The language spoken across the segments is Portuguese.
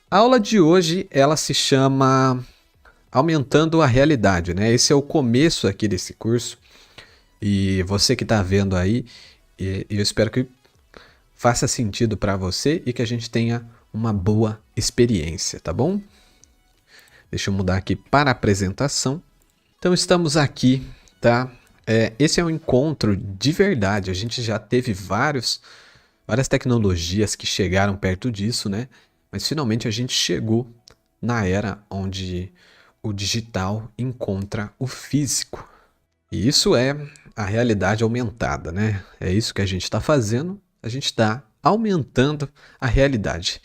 A aula de hoje, ela se chama Aumentando a Realidade, né? Esse é o começo aqui desse curso. E você que está vendo aí, eu espero que faça sentido para você e que a gente tenha uma boa experiência, tá bom? Deixa eu mudar aqui para a apresentação. Então estamos aqui, tá? Esse é um encontro de verdade. A gente já teve várias tecnologias que chegaram perto disso, né? Mas finalmente a gente chegou na era onde o digital encontra o físico. E isso é a realidade aumentada, né? É isso que a gente está fazendo. A gente está aumentando a realidade.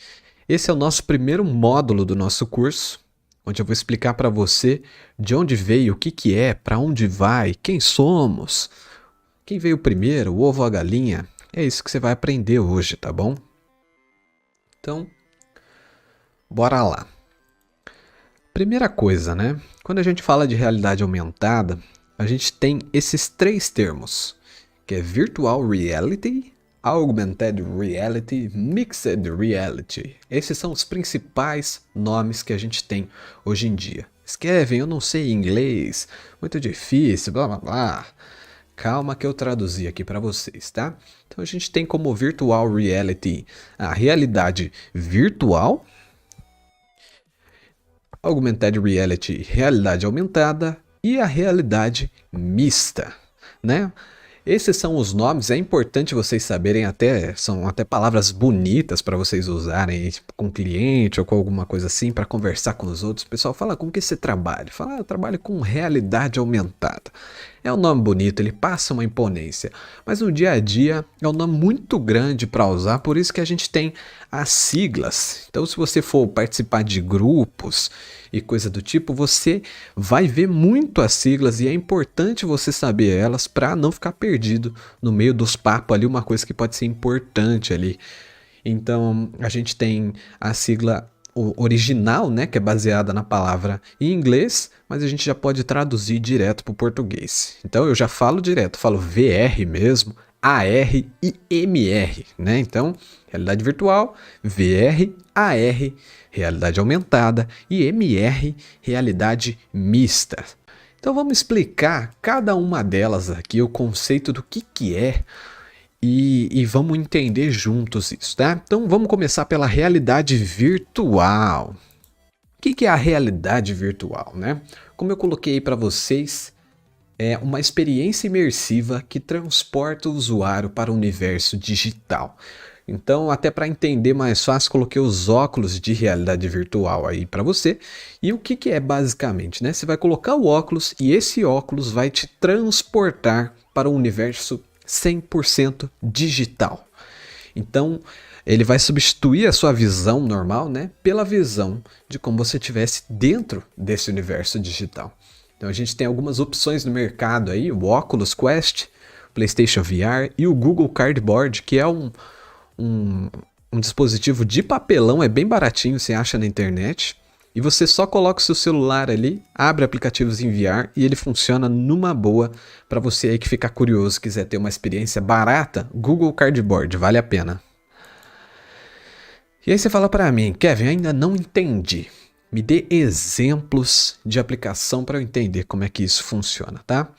Esse é o nosso primeiro módulo do nosso curso, onde eu vou explicar para você de onde veio, o que que é, para onde vai, quem somos, quem veio primeiro, o ovo ou a galinha. É isso que você vai aprender hoje, tá bom? Então, bora lá. Primeira coisa, né? Quando a gente fala de realidade aumentada, a gente tem esses três termos, que é Virtual Reality, Augmented Reality, Mixed Reality. Esses são os principais nomes que a gente tem hoje em dia. Kevin, eu não sei inglês, muito difícil, blá blá blá. Calma que eu traduzi aqui para vocês, tá? Então a gente tem como Virtual Reality a realidade virtual, Augmented Reality, realidade aumentada, e a realidade mista, né? Esses são os nomes, é importante vocês saberem, são até palavras bonitas para vocês usarem tipo, com cliente ou com alguma coisa assim, para conversar com os outros. O pessoal fala, com que você trabalha? Fala, eu trabalho com realidade aumentada. É um nome bonito, ele passa uma imponência, mas no dia a dia é um nome muito grande para usar, por isso que a gente tem as siglas. Então, se você for participar de grupos e coisa do tipo, você vai ver muito as siglas e é importante você saber elas para não ficar perdido no meio dos papos ali, uma coisa que pode ser importante ali. Então, a gente tem a sigla original, né, que é baseada na palavra em inglês, mas a gente já pode traduzir direto para o português. Então, eu já falo direto, falo VR mesmo, AR e MR, né? Então, realidade virtual, VR, AR, realidade aumentada e MR, realidade mista. Então vamos explicar cada uma delas aqui, o conceito do que é e vamos entender juntos isso, tá? Então vamos começar pela realidade virtual. O que é a realidade virtual, né? Como eu coloquei para vocês, é uma experiência imersiva que transporta o usuário para o universo digital. Então, até para entender mais fácil, coloquei os óculos de realidade virtual aí para você. E o que é basicamente, né? Você vai colocar o óculos e esse óculos vai te transportar para um universo 100% digital. Então, ele vai substituir a sua visão normal, né, pela visão de como você estivesse dentro desse universo digital. Então a gente tem algumas opções no mercado aí, o Oculus Quest, o PlayStation VR e o Google Cardboard, que é um dispositivo de papelão, é bem baratinho, você acha na internet. E você só coloca o seu celular ali, abre aplicativos em VR e ele funciona numa boa para você aí que ficar curioso, quiser ter uma experiência barata, Google Cardboard, vale a pena. E aí você fala para mim, Kevin, ainda não entendi. Me dê exemplos de aplicação para eu entender como é que isso funciona, tá?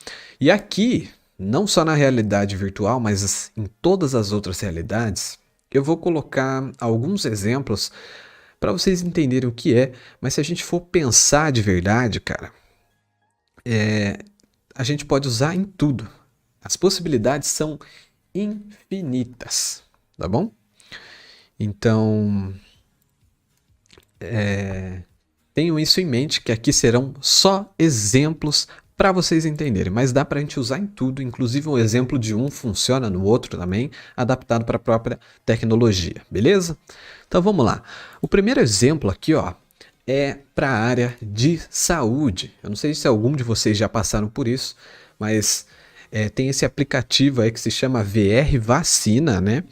E aqui, não só na realidade virtual, mas em todas as outras realidades, eu vou colocar alguns exemplos para vocês entenderem o que é, mas se a gente for pensar de verdade, cara, a gente pode usar em tudo. As possibilidades são infinitas, tá bom? Então, tenham isso em mente, que aqui serão só exemplos para vocês entenderem, mas dá para a gente usar em tudo, inclusive um exemplo de um funciona no outro também, adaptado para a própria tecnologia, beleza? Então vamos lá. O primeiro exemplo aqui, ó, é para a área de saúde. Eu não sei se algum de vocês já passaram por isso, mas tem esse aplicativo aí que se chama VR Vacina, né?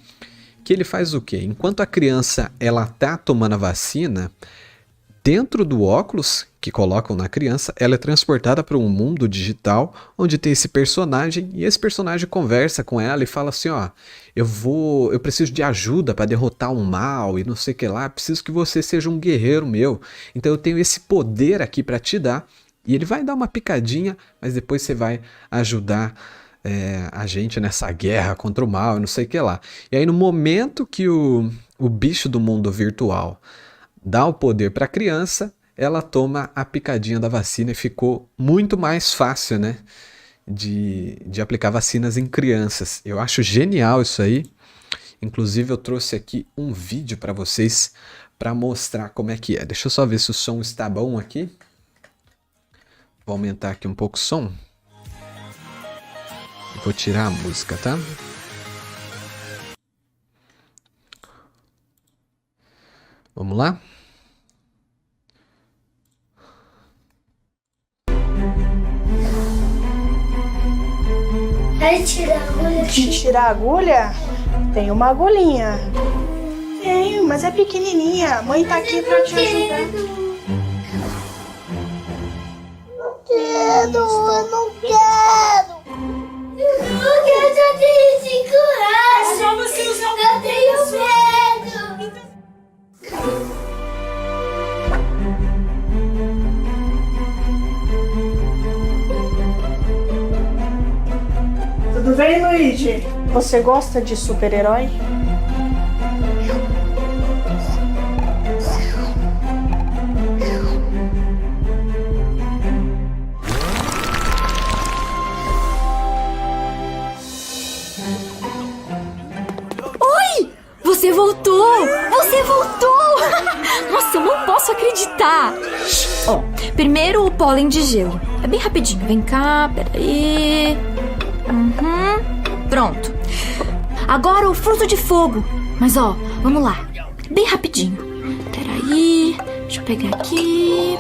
Que ele faz o quê? Enquanto a criança ela tá tomando a vacina, dentro do óculos que colocam na criança, ela é transportada para um mundo digital onde tem esse personagem e esse personagem conversa com ela e fala assim, ó, eu preciso de ajuda para derrotar um mal e não sei o que lá, preciso que você seja um guerreiro meu, então eu tenho esse poder aqui para te dar. E ele vai dar uma picadinha, mas depois você vai ajudar a gente nessa guerra contra o mal e não sei o que lá. E aí no momento que o bicho do mundo virtual dá o poder para a criança, ela toma a picadinha da vacina e ficou muito mais fácil, né, de aplicar vacinas em crianças. Eu acho genial isso aí. Inclusive eu trouxe aqui um vídeo para vocês para mostrar como é que é. Deixa eu só ver se o som está bom aqui. Vou aumentar aqui um pouco o som. Vou tirar a música, tá? Vamos lá? Vai tirar a agulha. De tirar a agulha? Tem uma agulhinha. Tem, mas é pequenininha. A mãe tá aqui pra te ajudar. Eu não quero. Porque eu já tenho 5 anos. É só você usar o Eu tenho medo. Tudo bem, Luigi? Você gosta de super-herói? Você voltou! Você voltou! Nossa, eu não posso acreditar! Ó, primeiro o pólen de gelo. É bem rapidinho. Vem cá, peraí. Pronto. Agora o fruto de fogo. Mas ó, vamos lá. Bem rapidinho. Peraí. Deixa eu pegar aqui.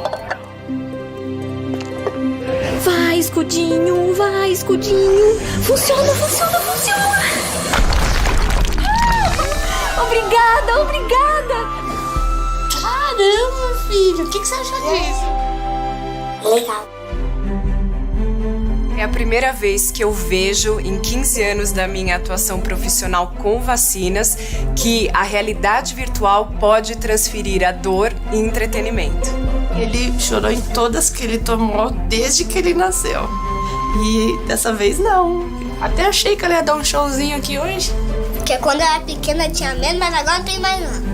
Vai, escudinho. Vai, escudinho. Funciona, funciona, funciona. Obrigada, obrigada! Caramba, filho, o que você acha disso? Legal. É a primeira vez que eu vejo, em 15 anos da minha atuação profissional com vacinas, que a realidade virtual pode transferir a dor em entretenimento. Ele chorou em todas que ele tomou desde que ele nasceu. E dessa vez não. Até achei que ele ia dar um showzinho aqui hoje. Porque quando eu era pequena eu tinha medo, mas agora não tem mais não.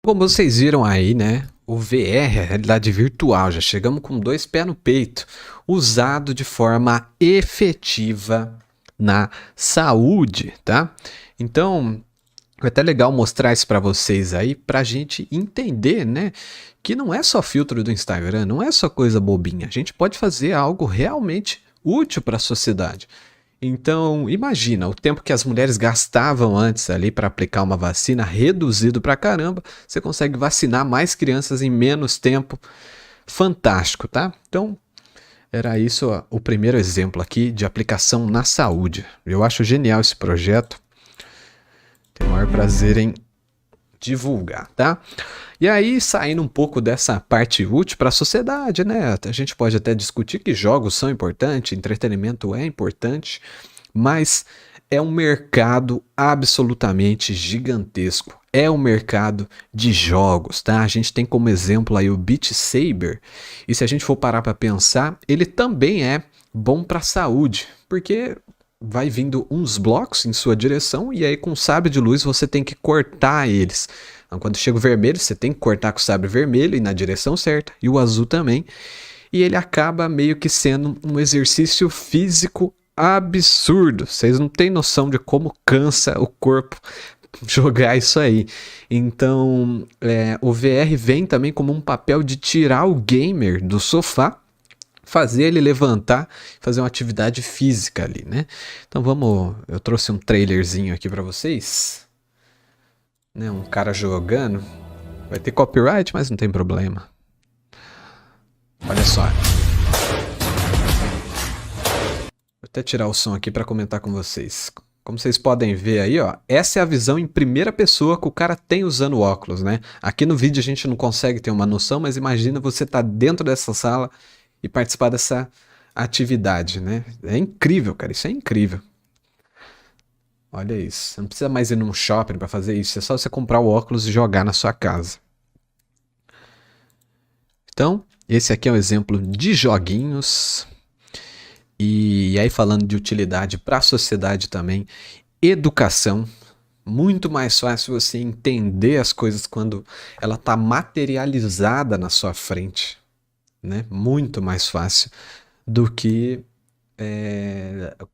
Como vocês viram aí, né? O VR, a realidade virtual, já chegamos com 2 pés no peito, usado de forma efetiva na saúde, tá? Então, é até legal mostrar isso para vocês aí, pra gente entender, né? Que não é só filtro do Instagram, não é só coisa bobinha. A gente pode fazer algo realmente útil para a sociedade. Então, imagina o tempo que as mulheres gastavam antes ali para aplicar uma vacina, reduzido pra caramba, você consegue vacinar mais crianças em menos tempo. Fantástico, tá? Então, era isso o primeiro exemplo aqui de aplicação na saúde. Eu acho genial esse projeto. Tenho o maior prazer em divulgar, tá? E aí, saindo um pouco dessa parte útil para a sociedade, né? A gente pode até discutir que jogos são importantes, entretenimento é importante, mas é um mercado absolutamente gigantesco. É um mercado de jogos, tá? A gente tem como exemplo aí o Beat Saber, e se a gente for parar para pensar, ele também é bom para a saúde, porque vai vindo uns blocos em sua direção e aí com o sabre de luz você tem que cortar eles. Então, quando chega o vermelho, você tem que cortar com o sabre vermelho e na direção certa, e o azul também. E ele acaba meio que sendo um exercício físico absurdo. Vocês não têm noção de como cansa o corpo jogar isso aí. Então, o VR vem também como um papel de tirar o gamer do sofá, fazer ele levantar, fazer uma atividade física ali, né? Então eu trouxe um trailerzinho aqui para vocês. Né, um cara jogando. Vai ter copyright, mas não tem problema. Olha só. Vou até tirar o som aqui para comentar com vocês. Como vocês podem ver aí, ó, essa é a visão em primeira pessoa que o cara tem usando óculos, né? Aqui no vídeo a gente não consegue ter uma noção, mas imagina você estar dentro dessa sala e participar dessa atividade, né? É incrível, cara, isso é incrível. Olha isso, você não precisa mais ir num shopping para fazer isso, é só você comprar o óculos e jogar na sua casa. Então, esse aqui é um exemplo de joguinhos. E aí falando de utilidade para a sociedade também, educação, muito mais fácil você entender as coisas quando ela está materializada na sua frente, né? Muito mais fácil do que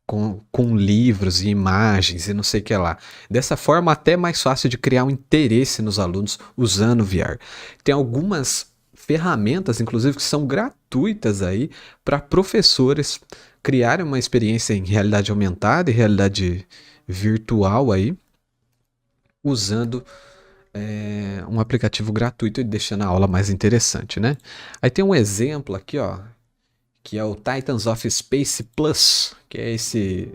com livros e imagens e não sei o que lá. Dessa forma até é mais fácil de criar um interesse nos alunos usando o VR. Tem algumas ferramentas, inclusive, que são gratuitas aí para professores criarem uma experiência em realidade aumentada e realidade virtual aí, usando um aplicativo gratuito e deixando a aula mais interessante, né? Aí tem um exemplo aqui, ó, que é o Titans of Space Plus, que é esse...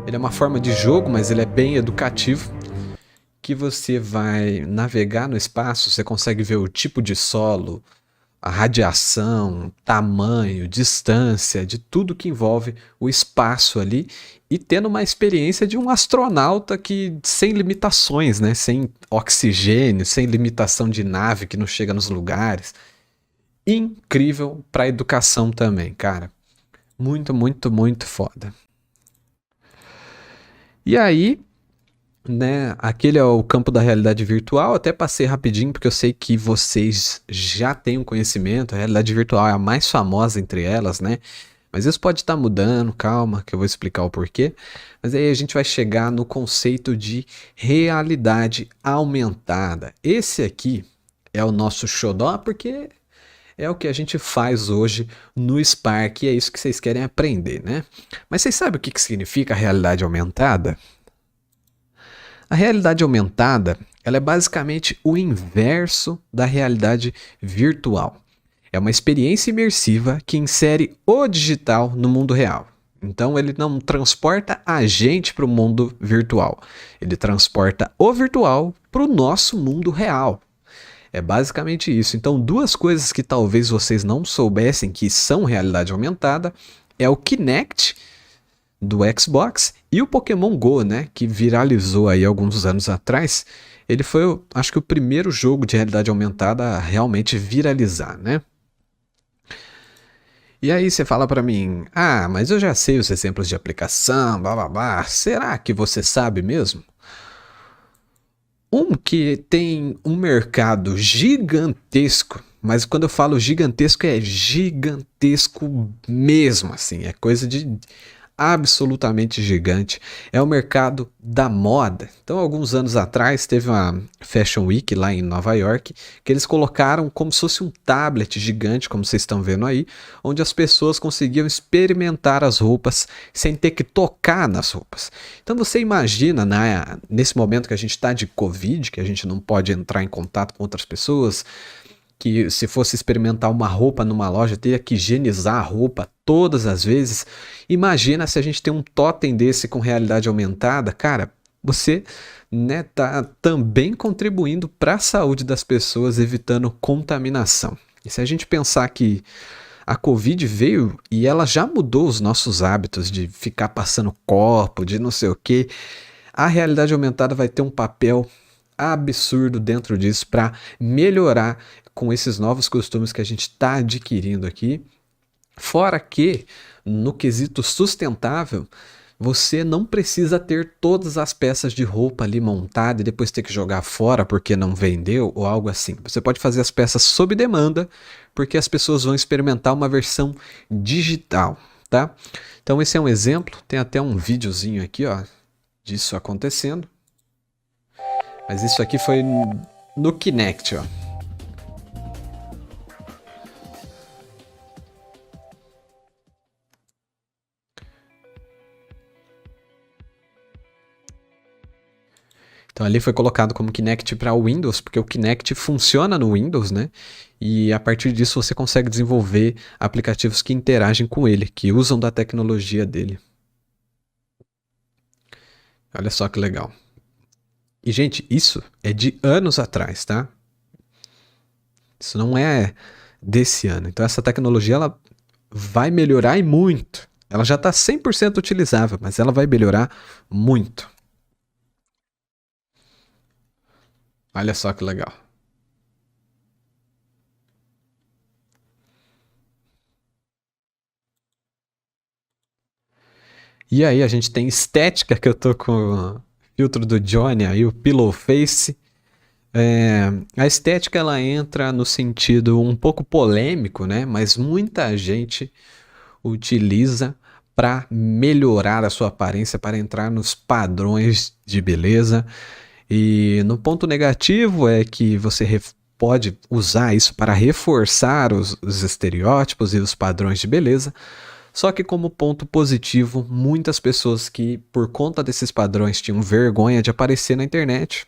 Ele é uma forma de jogo, mas ele é bem educativo, que você vai navegar no espaço, você consegue ver o tipo de solo, a radiação, tamanho, distância, de tudo que envolve o espaço ali, e tendo uma experiência de um astronauta que sem limitações, né? Sem oxigênio, sem limitação de nave que não chega nos lugares. Incrível para a educação também, cara. Muito, muito, muito foda. E aí, né, aquele é o campo da realidade virtual. Até passei rapidinho porque eu sei que vocês já têm um conhecimento. A realidade virtual é a mais famosa entre elas, né? Mas isso pode estar mudando, calma, que eu vou explicar o porquê. Mas aí a gente vai chegar no conceito de realidade aumentada. Esse aqui é o nosso xodó, porque é o que a gente faz hoje no Spark e é isso que vocês querem aprender, né? Mas vocês sabem o que significa realidade aumentada? A realidade aumentada, ela é basicamente o inverso da realidade virtual. É uma experiência imersiva que insere o digital no mundo real. Então ele não transporta a gente para o mundo virtual. Ele transporta o virtual para o nosso mundo real. É basicamente isso. Então duas coisas que talvez vocês não soubessem que são realidade aumentada é o Kinect do Xbox e o Pokémon Go, né, que viralizou aí alguns anos atrás. Ele foi, acho que o primeiro jogo de realidade aumentada a realmente viralizar, né? E aí você fala pra mim, ah, mas eu já sei os exemplos de aplicação, blá blá blá, será que você sabe mesmo? Um que tem um mercado gigantesco, mas quando eu falo gigantesco é gigantesco mesmo, assim, é coisa de absolutamente gigante, é o mercado da moda. Então, alguns anos atrás, teve uma Fashion Week lá em Nova York, que eles colocaram como se fosse um tablet gigante, como vocês estão vendo aí, onde as pessoas conseguiam experimentar as roupas sem ter que tocar nas roupas. Então, você imagina, né, nesse momento que a gente está de Covid, que a gente não pode entrar em contato com outras pessoas, que se fosse experimentar uma roupa numa loja, teria que higienizar a roupa todas as vezes. Imagina se a gente tem um totem desse com realidade aumentada, cara, você, né, tá também contribuindo para a saúde das pessoas, evitando contaminação. E se a gente pensar que a Covid veio e ela já mudou os nossos hábitos de ficar passando copo, de não sei o quê, a realidade aumentada vai ter um papel absurdo dentro disso para melhorar com esses novos costumes que a gente está adquirindo aqui. Fora que, no quesito sustentável, você não precisa ter todas as peças de roupa ali montadas e depois ter que jogar fora porque não vendeu ou algo assim. Você pode fazer as peças sob demanda porque as pessoas vão experimentar uma versão digital, tá? Então esse é um exemplo, tem até um videozinho aqui, ó, disso acontecendo. Mas isso aqui foi no Kinect, ó. Então ali foi colocado como Kinect para o Windows, porque o Kinect funciona no Windows, né? E a partir disso você consegue desenvolver aplicativos que interagem com ele, que usam da tecnologia dele. Olha só que legal. E, gente, isso é de anos atrás, tá? Isso não é desse ano. Então, essa tecnologia ela vai melhorar e muito. Ela já está 100% utilizável, mas ela vai melhorar muito. Olha só que legal. E aí a gente tem estética, que eu tô com o filtro do Johnny aí, o Pillow Face. A estética ela entra no sentido um pouco polêmico, né? Mas muita gente utiliza para melhorar a sua aparência, para entrar nos padrões de beleza. E no ponto negativo é que você pode usar isso para reforçar os estereótipos e os padrões de beleza. Só que como ponto positivo, muitas pessoas que por conta desses padrões tinham vergonha de aparecer na internet,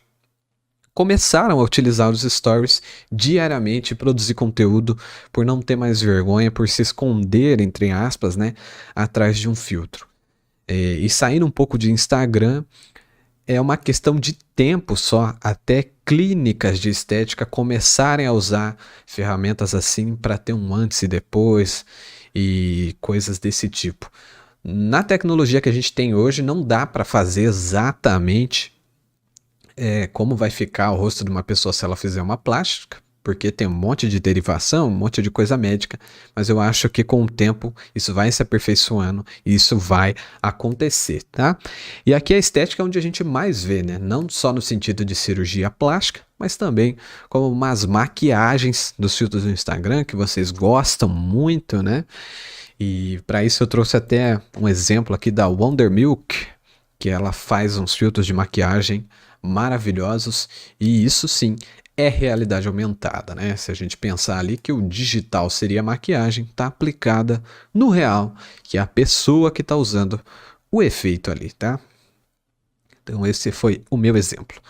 começaram a utilizar os stories diariamente e produzir conteúdo por não ter mais vergonha, por se esconder, entre aspas, né, atrás de um filtro. E saindo um pouco de Instagram, é uma questão de tempo só até clínicas de estética começarem a usar ferramentas assim para ter um antes e depois e coisas desse tipo. Na tecnologia que a gente tem hoje, não dá para fazer exatamente como vai ficar o rosto de uma pessoa se ela fizer uma plástica, porque tem um monte de derivação, um monte de coisa médica, mas eu acho que com o tempo isso vai se aperfeiçoando e isso vai acontecer, tá? E aqui a estética é onde a gente mais vê, né? Não só no sentido de cirurgia plástica, mas também como umas maquiagens dos filtros do Instagram que vocês gostam muito, né? E para isso eu trouxe até um exemplo aqui da Wonder Milk, que ela faz uns filtros de maquiagem maravilhosos, e isso sim é realidade aumentada, né? Se a gente pensar ali que o digital seria a maquiagem, tá aplicada no real, que é a pessoa que está usando o efeito ali, tá? Então esse foi o meu exemplo.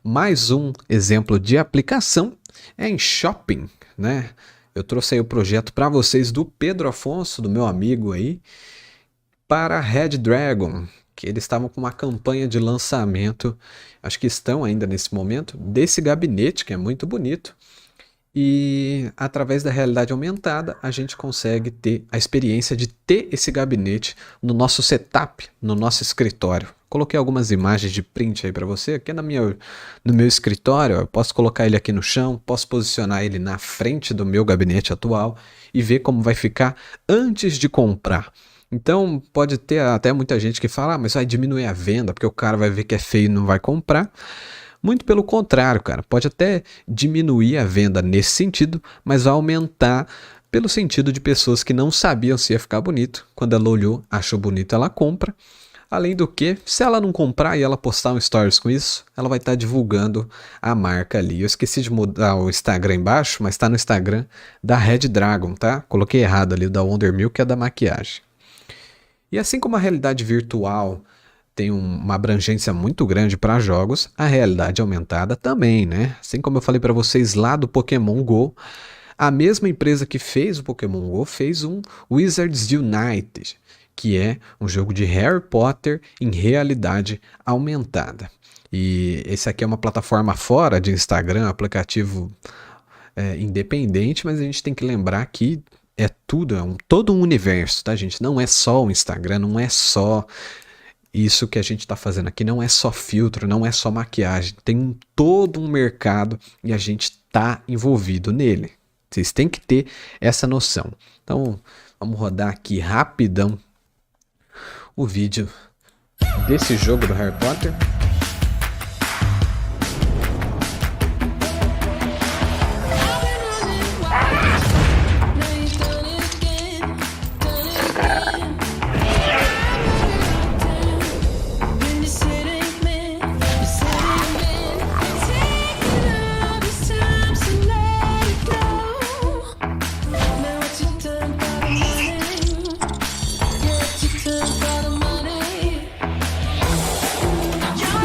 Mais um exemplo de aplicação é em shopping, né? Eu trouxe aí o projeto para vocês do Pedro Afonso, do meu amigo aí, para a Red Dragon, que eles estavam com uma campanha de lançamento, acho que estão ainda nesse momento, desse gabinete que é muito bonito. E através da realidade aumentada, a gente consegue ter a experiência de ter esse gabinete no nosso setup, no nosso escritório. Coloquei algumas imagens de print aí para você, aqui no meu escritório. Eu posso colocar ele aqui no chão, posso posicionar ele na frente do meu gabinete atual e ver como vai ficar antes de comprar. Então pode ter até muita gente que fala, mas vai diminuir a venda, porque o cara vai ver que é feio e não vai comprar. Muito pelo contrário, cara, pode até diminuir a venda nesse sentido, mas vai aumentar pelo sentido de pessoas que não sabiam se ia ficar bonito. Quando ela olhou, achou bonito, ela compra. Além do que, se ela não comprar e ela postar um stories com isso, ela vai estar divulgando a marca ali. Eu esqueci de mudar o Instagram embaixo, mas está no Instagram da Red Dragon, tá? Coloquei errado ali, da Wonder Milk, que é da maquiagem. E assim como a realidade virtual tem uma abrangência muito grande para jogos, a realidade aumentada também, né? Assim como eu falei para vocês lá do Pokémon Go, a mesma empresa que fez o Pokémon Go fez um Wizards Unite, que é um jogo de Harry Potter em realidade aumentada. E esse aqui é uma plataforma fora de Instagram, aplicativo independente, mas a gente tem que lembrar que é tudo, todo um universo, tá, gente? Não é só o Instagram, não é só isso que a gente está fazendo aqui, não é só filtro, não é só maquiagem. Tem todo um mercado e a gente está envolvido nele. Vocês têm que ter essa noção. Então, vamos rodar aqui rapidão o vídeo desse jogo do Harry Potter. You're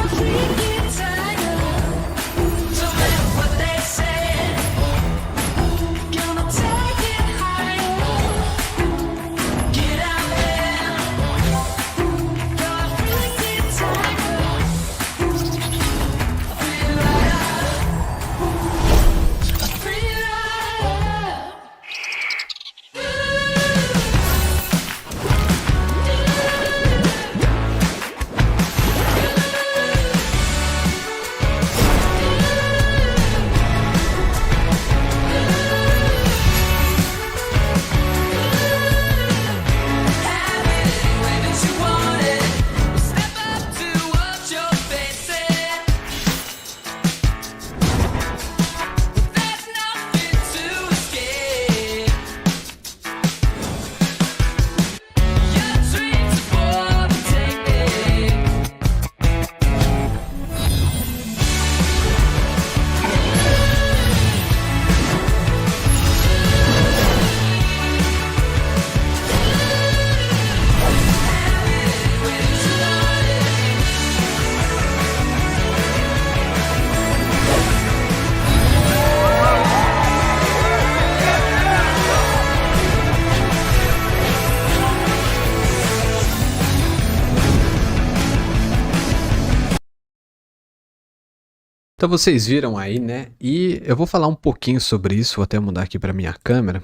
Então vocês viram aí, né? E eu vou falar um pouquinho sobre isso, vou até mudar aqui para minha câmera.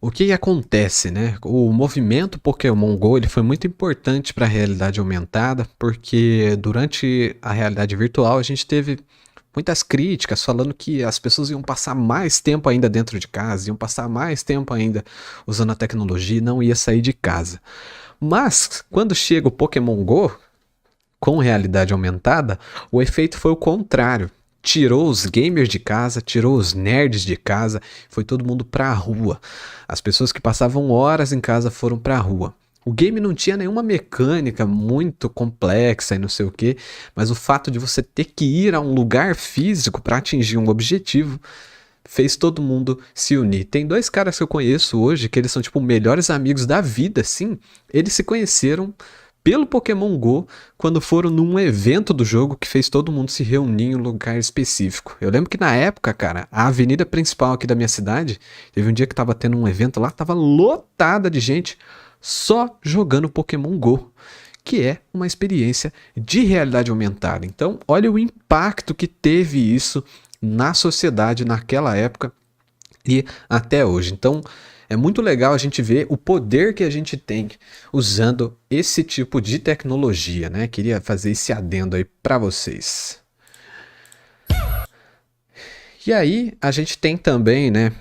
O que acontece, né? O movimento Pokémon Go ele foi muito importante para a realidade aumentada, porque durante a realidade virtual a gente teve muitas críticas falando que as pessoas iam passar mais tempo ainda dentro de casa, iam passar mais tempo ainda usando a tecnologia e não ia sair de casa. Mas quando chega o Pokémon Go com realidade aumentada, o efeito foi o contrário. Tirou os gamers de casa, tirou os nerds de casa, foi todo mundo pra rua. As pessoas que passavam horas em casa foram pra rua. O game não tinha nenhuma mecânica muito complexa e não sei o que, mas o fato de você ter que ir a um lugar físico para atingir um objetivo fez todo mundo se unir. Tem dois caras que eu conheço hoje que eles são tipo melhores amigos da vida, assim. Eles se conheceram pelo Pokémon Go quando foram num evento do jogo que fez todo mundo se reunir em um lugar específico. Eu lembro que na época, cara, a avenida principal aqui da minha cidade, teve um dia que tava tendo um evento lá, tava lotada de gente só jogando Pokémon Go, que é uma experiência de realidade aumentada. Então, olha o impacto que teve isso na sociedade naquela época e até hoje. Então, é muito legal a gente ver o poder que a gente tem usando esse tipo de tecnologia, né? Queria fazer esse adendo aí para vocês. E aí, a gente tem também, né,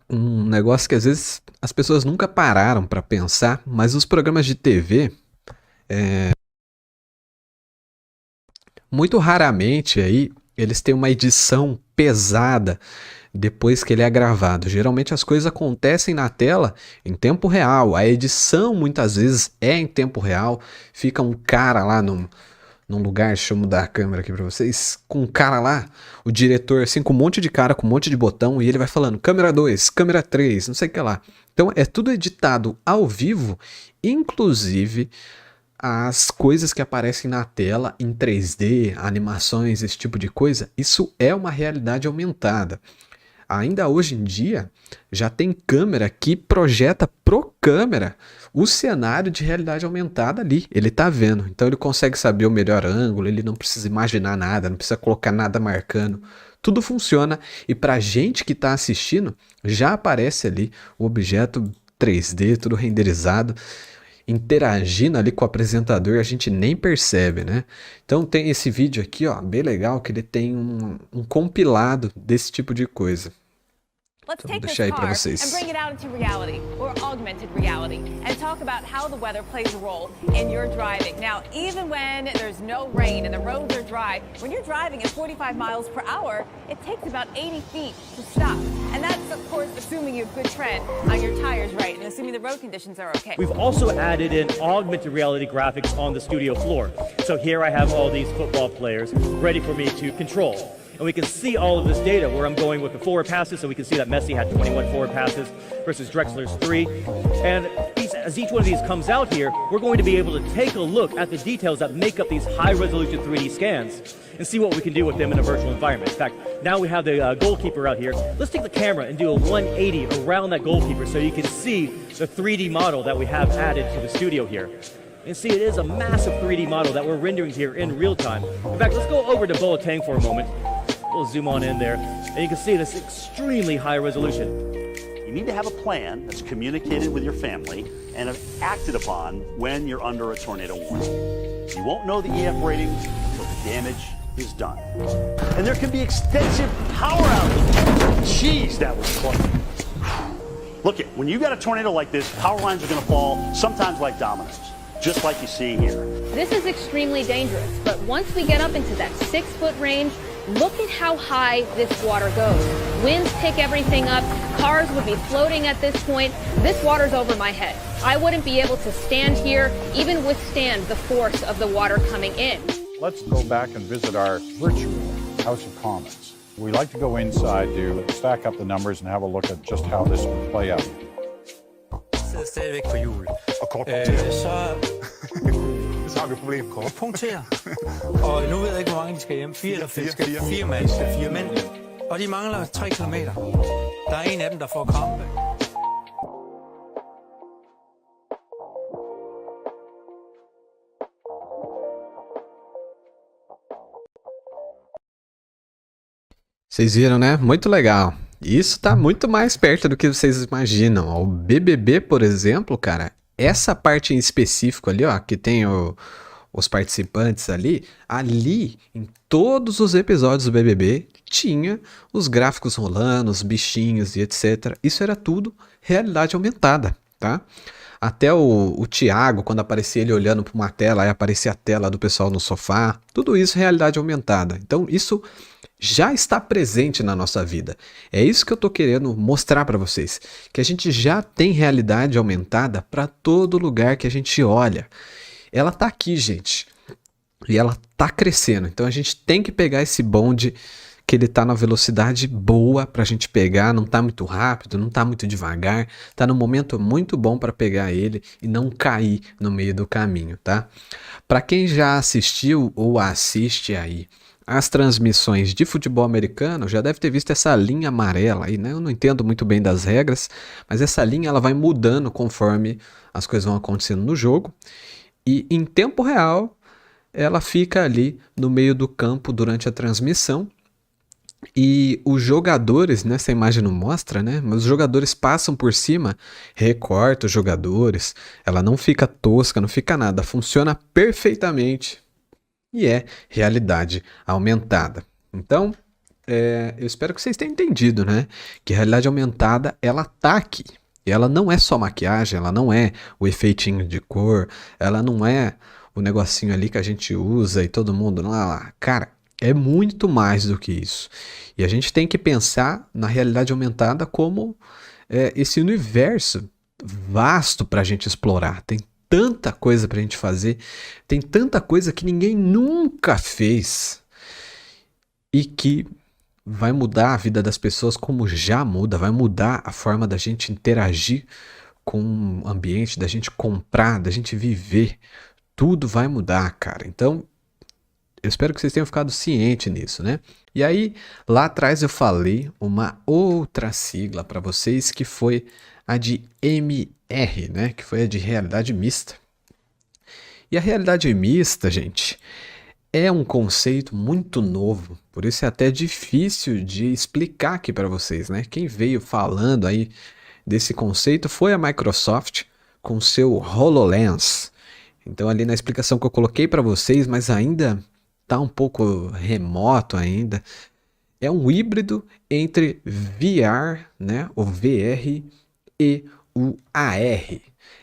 um negócio que às vezes as pessoas nunca pararam para pensar, mas os programas de TV, muito raramente aí, eles têm uma edição pesada depois que ele é gravado. Geralmente as coisas acontecem na tela em tempo real. A edição muitas vezes é em tempo real. Fica um cara lá num lugar, deixa eu mudar a câmera aqui pra vocês, com um cara lá, o diretor assim com um monte de cara, com um monte de botão, e ele vai falando câmera 2, câmera 3, não sei o que lá. Então é tudo editado ao vivo, inclusive as coisas que aparecem na tela em 3D, animações, esse tipo de coisa, isso é uma realidade aumentada. Ainda hoje em dia, já tem câmera que projeta pro câmera o cenário de realidade aumentada ali. Ele tá vendo, então ele consegue saber o melhor ângulo, ele não precisa imaginar nada, não precisa colocar nada marcando. Tudo funciona e pra gente que tá assistindo, já aparece ali o objeto 3D, tudo renderizado, interagindo ali com o apresentador, a gente nem percebe, né? Então tem esse vídeo aqui, ó, bem legal, que ele tem um compilado desse tipo de coisa. Let's Então, take this deixa aí pra car and vocês. bring it out into reality, or augmented reality, and talk about how the weather plays a role in your driving. Now, even when there's no rain and the roads are dry, when you're driving at 45 miles per hour, it takes about 80 feet to stop. And that's, of course, assuming you have good tread on your tires right, and assuming the road conditions are okay. We've also added in augmented reality graphics on the studio floor. So here I have all these football players ready for me to control. And we can see all of this data where I'm going with the forward passes. So we can see that Messi had 21 forward passes versus Drexler's 3. And as each one of these comes out here, we're going to be able to take a look at the details that make up these high-resolution 3D scans and see what we can do with them in a virtual environment. In fact, now we have the goalkeeper out here. Let's take the camera and do a 180 around that goalkeeper so you can see the 3D model that we have added to the studio here. And see, it is a massive 3D model that we're rendering here in real time. In fact, let's go over to Boateng for a moment. We'll zoom on in there, and you can see this extremely high resolution. You need to have a plan that's communicated with your family and acted upon when you're under a tornado warning. You won't know the EF rating until the damage is done. And there can be extensive power outages. Jeez, that was close. Look, when you got a tornado like this, power lines are going to fall, sometimes like dominoes, just like you see here. This is extremely dangerous, but once we get up into that 6-foot range, look at how high this water goes. Winds pick everything up, cars would be floating at this point. This water's over my head. I wouldn't be able to stand here, even withstand the force of the water coming in. Let's go back and visit our virtual House of Commons. We like to go inside to stack up the numbers and have a look at just how this would play out. Stadigvæk på hjul. Og kort så har vi problemet kort. Punkter. Og nu ved jeg ikke, hvor mange de skal hjem. 4 eller 5? 4 mand. 4 mænd. Og de mangler 3 kilometer. Der er en af dem, der får krampe. Vocês viram, né? Muito legal. Isso tá muito mais perto do que vocês imaginam. O BBB, por exemplo, cara, essa parte em específico ali, ó, que tem os participantes ali, em todos os episódios do BBB, tinha os gráficos rolando, os bichinhos e etc. Isso era tudo realidade aumentada, tá? Até o Thiago, quando aparecia ele olhando para uma tela, aí aparecia a tela do pessoal no sofá. Tudo isso realidade aumentada. Então isso já está presente na nossa vida. É isso que eu tô querendo mostrar para vocês, que a gente já tem realidade aumentada para todo lugar que a gente olha. Ela tá aqui, gente, e ela tá crescendo. Então a gente tem que pegar esse bonde que ele tá na velocidade boa pra gente pegar, não tá muito rápido, não tá muito devagar, tá no momento muito bom para pegar ele e não cair no meio do caminho, tá? Para quem já assistiu ou assiste aí as transmissões de futebol americano, já deve ter visto essa linha amarela aí, né? Eu não entendo muito bem das regras, mas essa linha ela vai mudando conforme as coisas vão acontecendo no jogo. E em tempo real, ela fica ali no meio do campo durante a transmissão. E os jogadores, nessa imagem não mostra, né? Mas os jogadores passam por cima, recorta os jogadores, ela não fica tosca, não fica nada, funciona perfeitamente. E é realidade aumentada. Então, eu espero que vocês tenham entendido, né? Que a realidade aumentada, ela tá aqui. E ela não é só maquiagem, ela não é o efeitinho de cor, ela não é o negocinho ali que a gente usa e todo mundo lá. Cara, é muito mais do que isso. E a gente tem que pensar na realidade aumentada como esse universo vasto para a gente explorar. Tem tanta coisa para a gente fazer, tem tanta coisa que ninguém nunca fez e que vai mudar a vida das pessoas como já muda, vai mudar a forma da gente interagir com o ambiente, da gente comprar, da gente viver. Tudo vai mudar, cara. Então, eu espero que vocês tenham ficado cientes nisso, né? E aí, lá atrás eu falei uma outra sigla para vocês que foi a de MR, né? Que foi a de realidade mista. E a realidade mista, gente, é um conceito muito novo, por isso é até difícil de explicar aqui para vocês, né? Quem veio falando aí desse conceito foi a Microsoft com seu HoloLens. Então ali na explicação que eu coloquei para vocês, mas ainda tá um pouco remoto ainda, é um híbrido entre VR, né, o VR e o AR.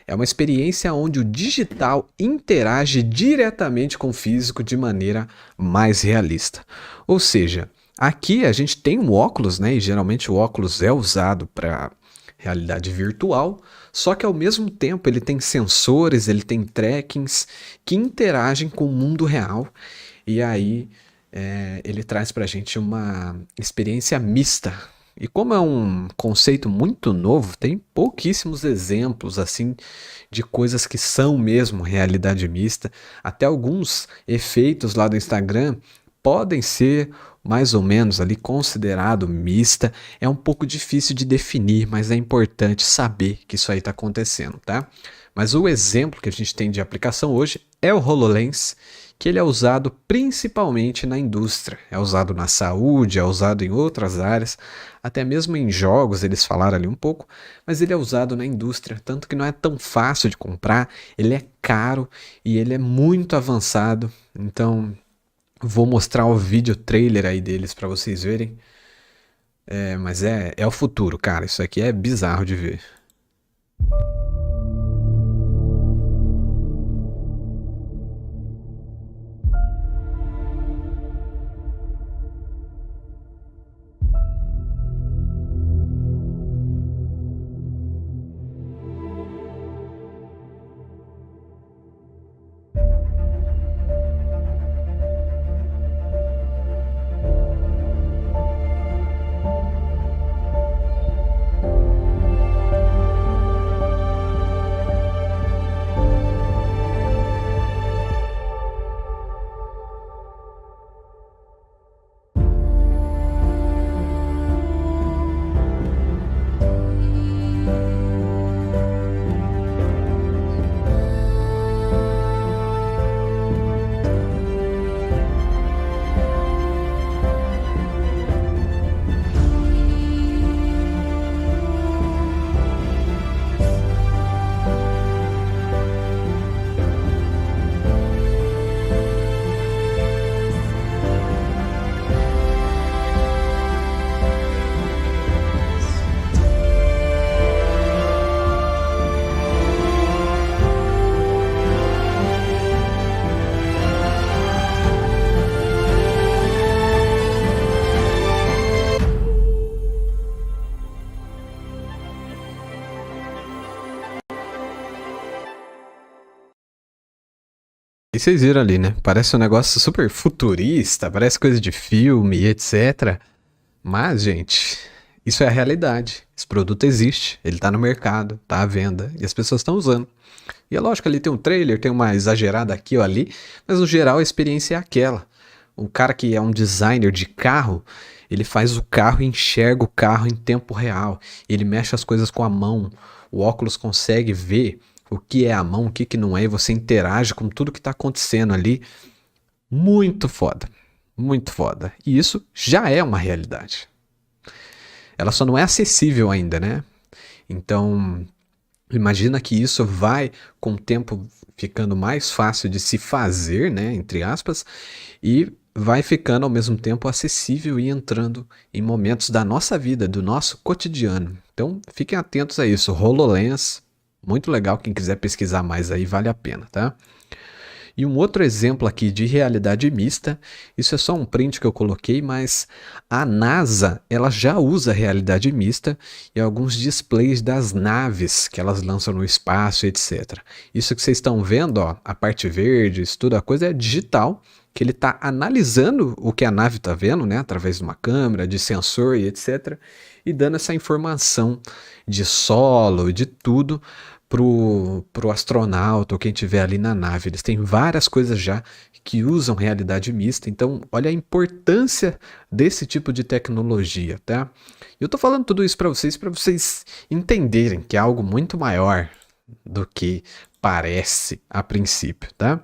É uma experiência onde o digital interage diretamente com o físico de maneira mais realista. Ou seja, aqui a gente tem um óculos, né, e geralmente o óculos é usado para realidade virtual, só que ao mesmo tempo ele tem sensores, ele tem trackings que interagem com o mundo real. E aí ele traz para a gente uma experiência mista. E como é um conceito muito novo, tem pouquíssimos exemplos assim de coisas que são mesmo realidade mista. Até alguns efeitos lá do Instagram podem ser mais ou menos ali considerado mista. É um pouco difícil de definir, mas é importante saber que isso aí está acontecendo, tá? Mas o exemplo que a gente tem de aplicação hoje é o HoloLens, que ele é usado principalmente na indústria, é usado na saúde, é usado em outras áreas, até mesmo em jogos eles falaram ali um pouco, mas ele é usado na indústria, tanto que não é tão fácil de comprar, ele é caro e ele é muito avançado, então vou mostrar o vídeo trailer aí deles para vocês verem, mas é o futuro, cara, isso aqui é bizarro de ver. E vocês viram ali, né? Parece um negócio super futurista, parece coisa de filme, etc. Mas, gente, isso é a realidade. Esse produto existe, ele tá no mercado, tá à venda e as pessoas estão usando. E é lógico que ali tem um trailer, tem uma exagerada aqui ou ali, mas no geral a experiência é aquela. Um cara que é um designer de carro, ele faz o carro e enxerga o carro em tempo real. Ele mexe as coisas com a mão. O óculos consegue ver o que é a mão, o que que não é, e você interage com tudo que está acontecendo ali. Muito foda. Muito foda. E isso já é uma realidade. Ela só não é acessível ainda, né? Então, imagina que isso vai, com o tempo, ficando mais fácil de se fazer, né? Entre aspas, e vai ficando ao mesmo tempo acessível e entrando em momentos da nossa vida, do nosso cotidiano. Então, fiquem atentos a isso. HoloLens, muito legal, quem quiser pesquisar mais aí, vale a pena, tá? E um outro exemplo aqui de realidade mista, isso é só um print que eu coloquei, mas a NASA, ela já usa realidade mista em alguns displays das naves que elas lançam no espaço, etc. Isso que vocês estão vendo, ó, a parte verde, isso tudo, a coisa é digital, que ele está analisando o que a nave está vendo, né, através de uma câmera, de sensor e etc. E dando essa informação de solo e de tudo pro astronauta ou quem estiver ali na nave. Eles têm várias coisas já que usam realidade mista, então olha a importância desse tipo de tecnologia, tá? Eu tô falando tudo isso para vocês entenderem que é algo muito maior do que parece a princípio, tá?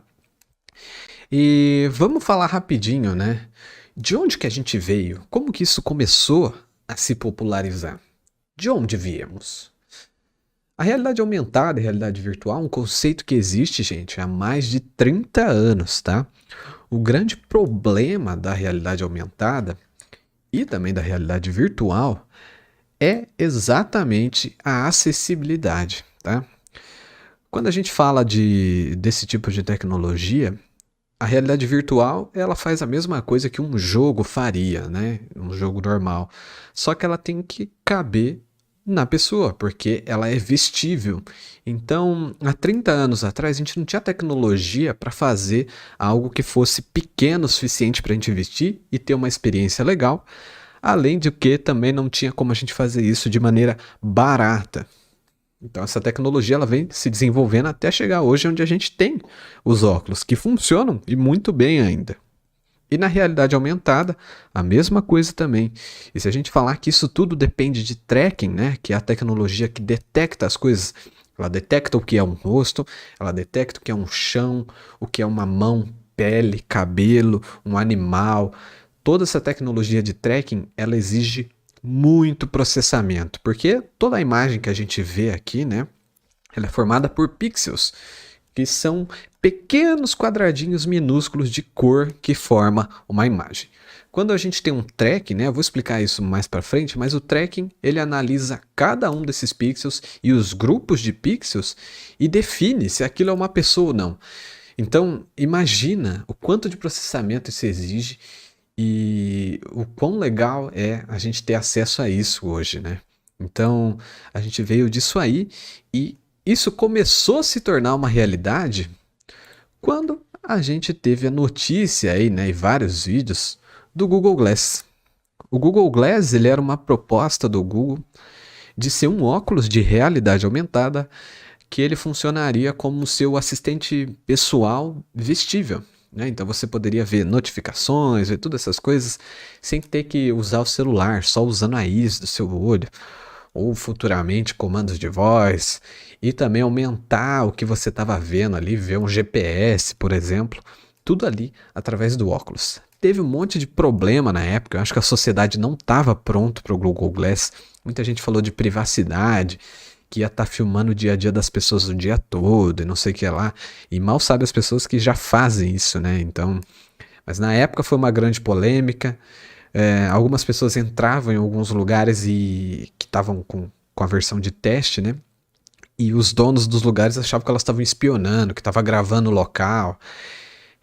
E vamos falar rapidinho, né? De onde que a gente veio? Como que isso começou a se popularizar? De onde viemos? A realidade aumentada e a realidade virtual é um conceito que existe, gente, há mais de 30 anos, tá? O grande problema da realidade aumentada e também da realidade virtual é exatamente a acessibilidade, tá? Quando a gente fala desse tipo de tecnologia, a realidade virtual, ela faz a mesma coisa que um jogo faria, né? Um jogo normal. Só que ela tem que caber na pessoa, porque ela é vestível. Então, há 30 anos atrás, a gente não tinha tecnologia para fazer algo que fosse pequeno o suficiente para a gente vestir e ter uma experiência legal, além de que também não tinha como a gente fazer isso de maneira barata. Então, essa tecnologia ela vem se desenvolvendo até chegar hoje onde a gente tem os óculos, que funcionam e muito bem ainda. E na realidade aumentada, a mesma coisa também. E se a gente falar que isso tudo depende de tracking, né, que é a tecnologia que detecta as coisas, ela detecta o que é um rosto, ela detecta o que é um chão, o que é uma mão, pele, cabelo, um animal. Toda essa tecnologia de tracking, ela exige muito processamento, porque toda a imagem que a gente vê aqui, né, ela é formada por pixels, que são pequenos quadradinhos minúsculos de cor que forma uma imagem. Quando a gente tem um tracking, né, eu vou explicar isso mais para frente, mas o tracking ele analisa cada um desses pixels e os grupos de pixels e define se aquilo é uma pessoa ou não. Então, imagina o quanto de processamento isso exige e o quão legal é a gente ter acesso a isso hoje, né? Então, a gente veio disso aí e isso começou a se tornar uma realidade quando a gente teve a notícia aí, né, e vários vídeos do Google Glass. O Google Glass ele era uma proposta do Google de ser um óculos de realidade aumentada que ele funcionaria como seu assistente pessoal vestível, né? Então você poderia ver notificações, ver todas essas coisas sem ter que usar o celular, só usando a íris do seu olho, ou futuramente comandos de voz, e também aumentar o que você estava vendo ali, ver um GPS, por exemplo, tudo ali através do óculos. Teve um monte de problema na época, eu acho que a sociedade não estava pronta para o Google Glass, muita gente falou de privacidade, que ia estar filmando o dia a dia das pessoas o dia todo, e não sei o que lá, e mal sabe as pessoas que já fazem isso, né, então, mas na época foi uma grande polêmica. Algumas pessoas entravam em alguns lugares e que estavam com a versão de teste, né? E os donos dos lugares achavam que elas estavam espionando, que estavam gravando o local.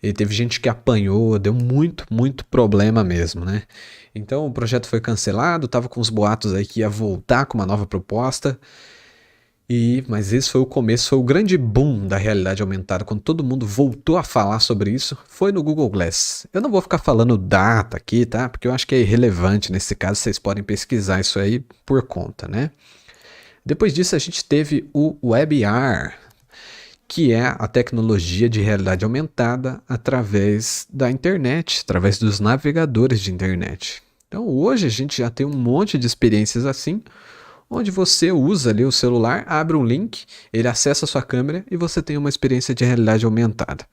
E teve gente que apanhou, deu muito problema mesmo, né? Então o projeto foi cancelado, tava com os boatos aí que ia voltar com uma nova proposta. Mas esse foi o começo, foi o grande boom da realidade aumentada, quando todo mundo voltou a falar sobre isso, foi no Google Glass. Eu não vou ficar falando data aqui, tá? Porque eu acho que é irrelevante nesse caso, vocês podem pesquisar isso aí por conta, né? Depois disso a gente teve o WebAR, que é a tecnologia de realidade aumentada através da internet, através dos navegadores de internet. Então hoje a gente já tem um monte de experiências assim, onde você usa ali o celular, abre um link, ele acessa a sua câmera e você tem uma experiência de realidade aumentada.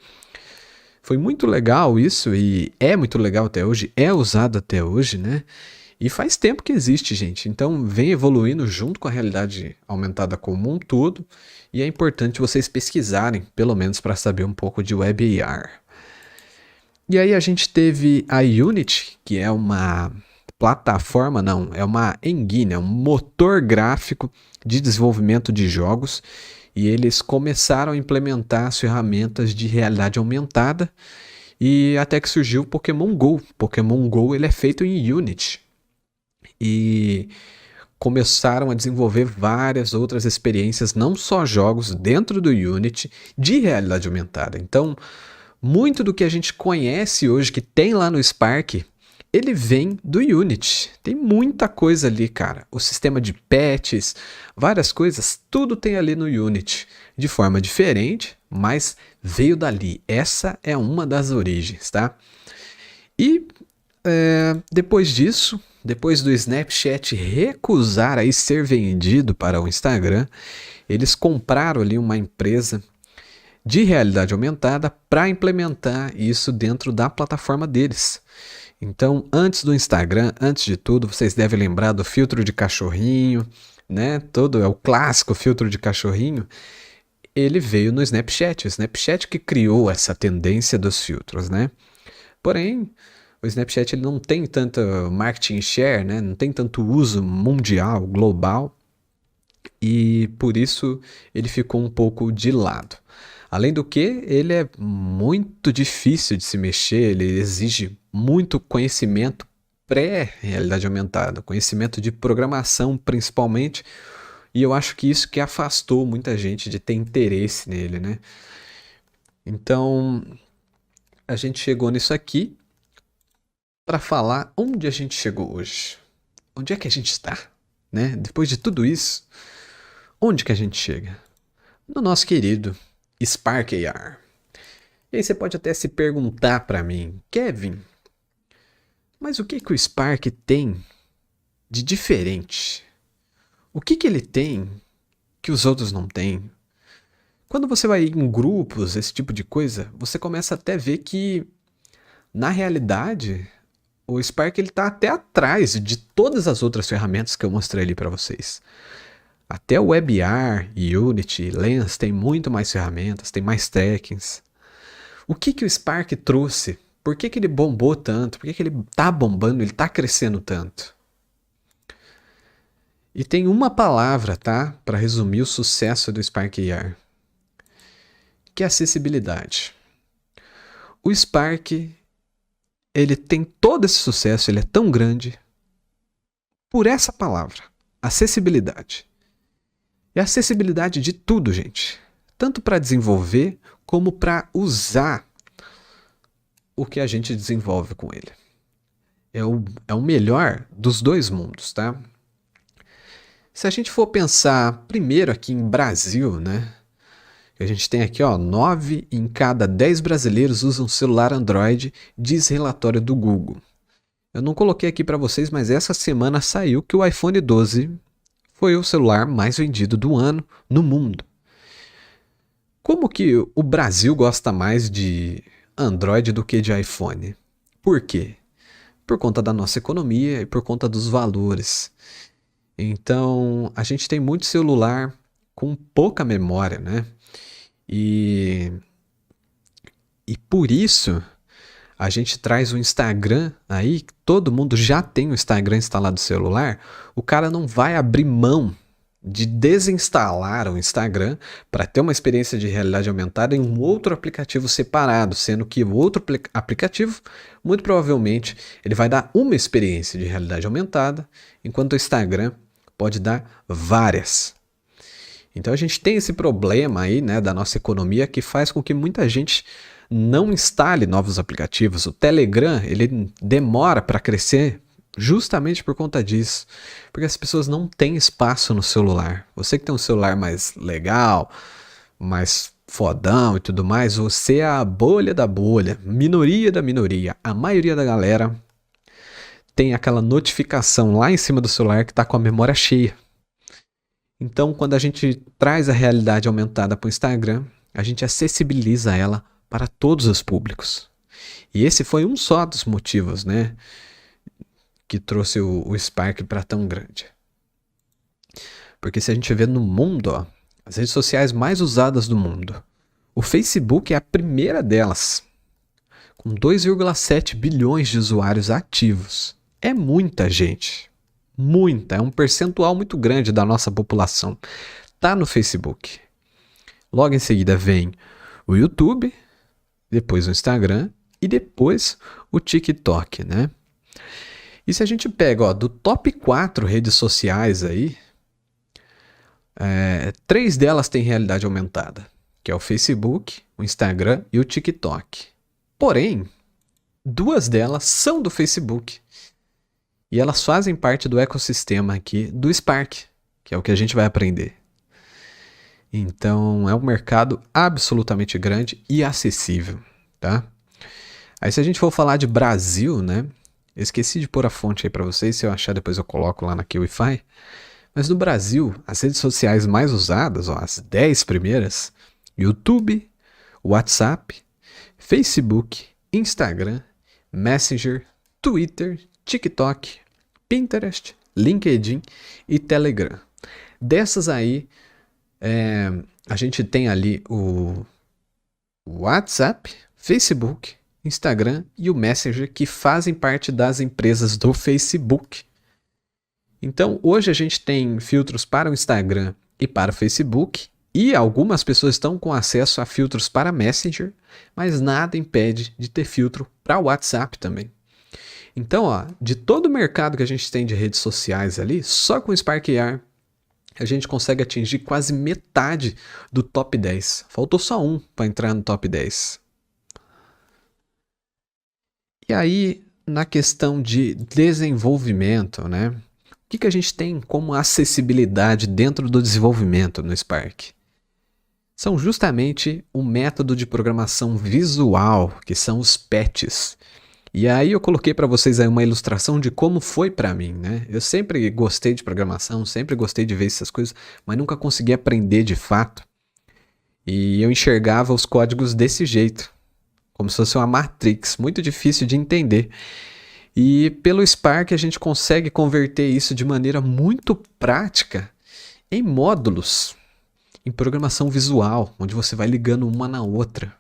Foi muito legal isso e é muito legal até hoje, é usado até hoje, né? E faz tempo que existe, gente. Então vem evoluindo junto com a realidade aumentada como um todo e é importante vocês pesquisarem, pelo menos para saber um pouco de WebAR. E aí a gente teve a Unity, que é uma plataforma, não, é uma engine, é um motor gráfico de desenvolvimento de jogos, e eles começaram a implementar as ferramentas de realidade aumentada, e até que surgiu o Pokémon Go. Pokémon Go ele é feito em Unity, e começaram a desenvolver várias outras experiências, não só jogos dentro do Unity, de realidade aumentada. Então, muito do que a gente conhece hoje, que tem lá no Spark, ele vem do Unity. Tem muita coisa ali, cara. O sistema de patches, várias coisas, tudo tem ali no Unity. De forma diferente, mas veio dali. Essa é uma das origens, tá? E depois disso, depois do Snapchat recusar aí ser vendido para o Instagram, eles compraram ali uma empresa de realidade aumentada para implementar isso dentro da plataforma deles. Então, antes do Instagram, antes de tudo, vocês devem lembrar do filtro de cachorrinho, né? Todo é o clássico filtro de cachorrinho. Ele veio no Snapchat. O Snapchat que criou essa tendência dos filtros, né? Porém, o Snapchat ele não tem tanto marketing share, né? Não tem tanto uso mundial, global. E por isso ele ficou um pouco de lado. Além do que, ele é muito difícil de se mexer, ele exige muito conhecimento pré-realidade aumentada, conhecimento de programação principalmente, e eu acho que isso que afastou muita gente de ter interesse nele, né? Então, a gente chegou nisso aqui para falar onde a gente chegou hoje. Onde é que a gente está, né? Depois de tudo isso, onde que a gente chega? No nosso querido Spark AR. E aí você pode até se perguntar para mim, Kevin, mas o que que o Spark tem de diferente? O que que ele tem que os outros não têm? Quando você vai em grupos, esse tipo de coisa, você começa até a ver que, na realidade, o Spark está até atrás de todas as outras ferramentas que eu mostrei ali para vocês. Até o WebAR, Unity, Lens tem muito mais ferramentas, tem mais trackings. O que que o Spark trouxe? Por que que ele bombou tanto? Por que que ele está bombando, ele está crescendo tanto? E tem uma palavra, tá? Para resumir o sucesso do Spark AR, que é acessibilidade. O Spark, ele tem todo esse sucesso, ele é tão grande por essa palavra, acessibilidade. É acessibilidade de tudo, gente. Tanto para desenvolver, como para usar o que a gente desenvolve com ele. É o melhor dos dois mundos, tá? Se a gente for pensar primeiro aqui em Brasil, né? A gente tem aqui, ó, 9 em cada 10 brasileiros usam celular Android, diz relatório do Google. Eu não coloquei aqui para vocês, mas essa semana saiu que o iPhone 12 foi o celular mais vendido do ano no mundo. Como que o Brasil gosta mais de Android do que de iPhone? Por quê? Por conta da nossa economia e por conta dos valores. Então, a gente tem muito celular com pouca memória, né? E por isso a gente traz o Instagram aí, todo mundo já tem o Instagram instalado no celular, o cara não vai abrir mão de desinstalar o Instagram para ter uma experiência de realidade aumentada em um outro aplicativo separado, sendo que o outro aplicativo, muito provavelmente, ele vai dar uma experiência de realidade aumentada, enquanto o Instagram pode dar várias. Então a gente tem esse problema aí, né, da nossa economia que faz com que muita gente não instale novos aplicativos. O Telegram, ele demora para crescer justamente por conta disso, porque as pessoas não têm espaço no celular. Você que tem um celular mais legal, mais fodão e tudo mais, você é a bolha da bolha, minoria da minoria. A maioria da galera tem aquela notificação lá em cima do celular que está com a memória cheia. Então, quando a gente traz a realidade aumentada para o Instagram, a gente acessibiliza ela para todos os públicos. E esse foi um só dos motivos, né, que trouxe o Spark para tão grande. Porque se a gente vê no mundo, ó, as redes sociais mais usadas do mundo, o Facebook é a primeira delas, com 2,7 bilhões de usuários ativos. É muita gente. Muita, é um percentual muito grande da nossa população. Tá no Facebook. Logo em seguida vem o YouTube, depois o Instagram e depois o TikTok, né? E se a gente pega, ó, do top 4 redes sociais aí, 3 delas têm realidade aumentada, que é o Facebook, o Instagram e o TikTok. Porém, 2 delas são do Facebook. E elas fazem parte do ecossistema aqui do Spark, que é o que a gente vai aprender. Então, é um mercado absolutamente grande e acessível, tá? Aí, se a gente for falar de Brasil, né? Eu esqueci de pôr a fonte aí para vocês, se eu achar depois eu coloco lá na Kiwify. Mas no Brasil, as redes sociais mais usadas, ó, as 10 primeiras, YouTube, WhatsApp, Facebook, Instagram, Messenger, Twitter, TikTok, Pinterest, LinkedIn e Telegram. Dessas aí, a gente tem ali o WhatsApp, Facebook, Instagram e o Messenger, que fazem parte das empresas do Facebook. Então, hoje a gente tem filtros para o Instagram e para o Facebook, e algumas pessoas estão com acesso a filtros para Messenger, mas nada impede de ter filtro para o WhatsApp também. Então, ó, de todo o mercado que a gente tem de redes sociais ali, só com o Spark AR a gente consegue atingir quase metade do top 10. Faltou só um para entrar no top 10. E aí, na questão de desenvolvimento, né? O que a gente tem como acessibilidade dentro do desenvolvimento no Spark? São justamente o método de programação visual, que são os patches. E aí eu coloquei para vocês aí uma ilustração de como foi para mim, né? Eu sempre gostei de programação, sempre gostei de ver essas coisas, mas nunca consegui aprender de fato. E eu enxergava os códigos desse jeito, como se fosse uma matrix, muito difícil de entender. E pelo Spark a gente consegue converter isso de maneira muito prática em módulos, em programação visual, onde você vai ligando uma na outra.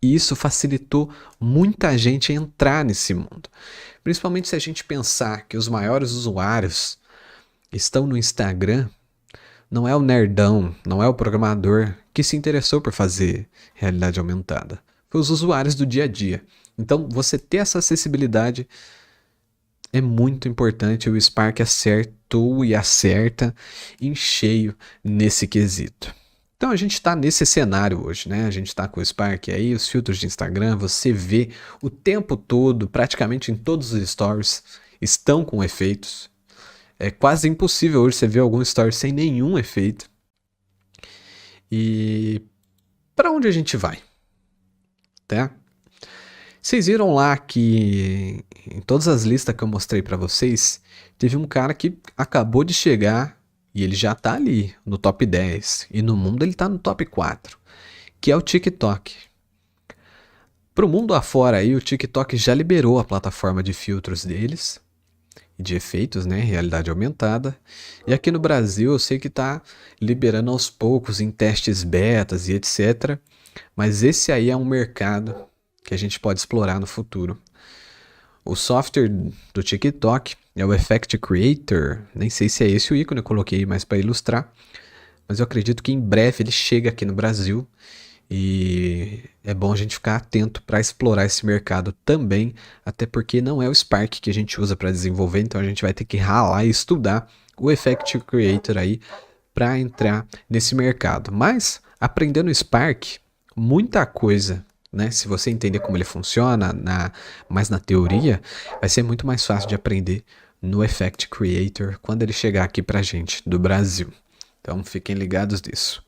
E isso facilitou muita gente entrar nesse mundo. Principalmente se a gente pensar que os maiores usuários estão no Instagram, não é o nerdão, não é o programador que se interessou por fazer realidade aumentada. Foi os usuários do dia a dia. Então, você ter essa acessibilidade é muito importante. O Spark acertou e acerta em cheio nesse quesito. Então a gente está nesse cenário hoje, né? A gente está com o Spark aí, os filtros de Instagram, você vê o tempo todo, praticamente em todos os stories, estão com efeitos. É quase impossível hoje você ver algum story sem nenhum efeito. E para onde a gente vai? Tá? Vocês viram lá que em todas as listas que eu mostrei para vocês, teve um cara que acabou de chegar e ele já está ali no top 10. E no mundo ele está no top 4, que é o TikTok. Para o mundo afora aí, o TikTok já liberou a plataforma de filtros deles, e de efeitos, né, realidade aumentada. E aqui no Brasil eu sei que está liberando aos poucos em testes betas e etc. Mas esse aí é um mercado que a gente pode explorar no futuro. O software do TikTok é o Effect Creator. Nem sei se é esse o ícone, eu coloquei mais para ilustrar. Mas eu acredito que em breve ele chega aqui no Brasil. E é bom a gente ficar atento para explorar esse mercado também. Até porque não é o Spark que a gente usa para desenvolver. Então a gente vai ter que ralar e estudar o Effect Creator aí para entrar nesse mercado. Mas aprendendo Spark, muita coisa, né? Se você entender como ele funciona, mais na teoria, vai ser muito mais fácil de aprender no Effect Creator quando ele chegar aqui pra gente do Brasil. Então fiquem ligados nisso.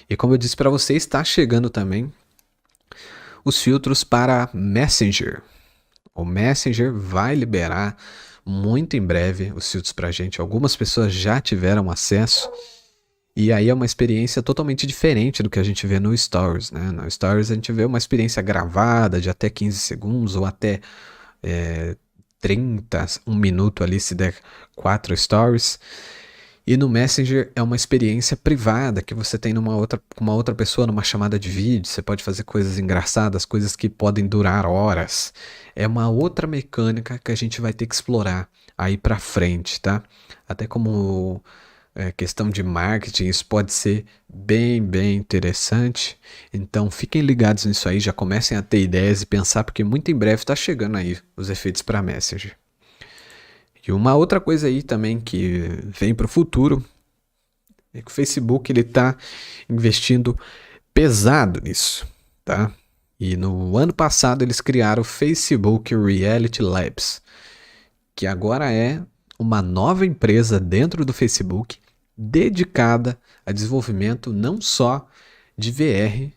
E como eu disse para vocês, está chegando também os filtros para Messenger. O Messenger vai liberar muito em breve os filtros pra gente. Algumas pessoas já tiveram acesso. E aí é uma experiência totalmente diferente do que a gente vê no Stories, né? No Stories a gente vê uma experiência gravada de até 15 segundos ou até 30, 1 minuto ali se der 4 Stories. E no Messenger é uma experiência privada que você tem com uma outra pessoa numa chamada de vídeo. Você pode fazer coisas engraçadas, coisas que podem durar horas. É uma outra mecânica que a gente vai ter que explorar aí pra frente, tá? Até como questão de marketing, isso pode ser bem interessante. Então fiquem ligados nisso aí, já comecem a ter ideias e pensar, porque muito em breve está chegando aí os efeitos para Messenger. E uma outra coisa aí também que vem para o futuro é que o Facebook ele está investindo pesado nisso, tá? E no ano passado eles criaram o Facebook Reality Labs, que agora é uma nova empresa dentro do Facebook dedicada a desenvolvimento não só de VR,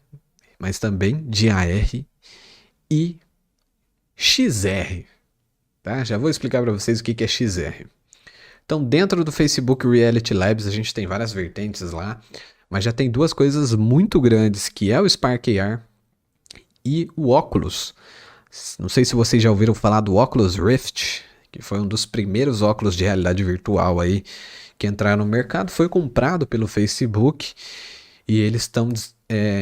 mas também de AR e XR. Tá? Já vou explicar para vocês o que é XR. Então, dentro do Facebook Reality Labs, a gente tem várias vertentes lá, mas já tem duas coisas muito grandes, que é o Spark AR e o Oculus. Não sei se vocês já ouviram falar do Oculus Rift, que foi um dos primeiros óculos de realidade virtual aí que entraram no mercado, foi comprado pelo Facebook e eles estão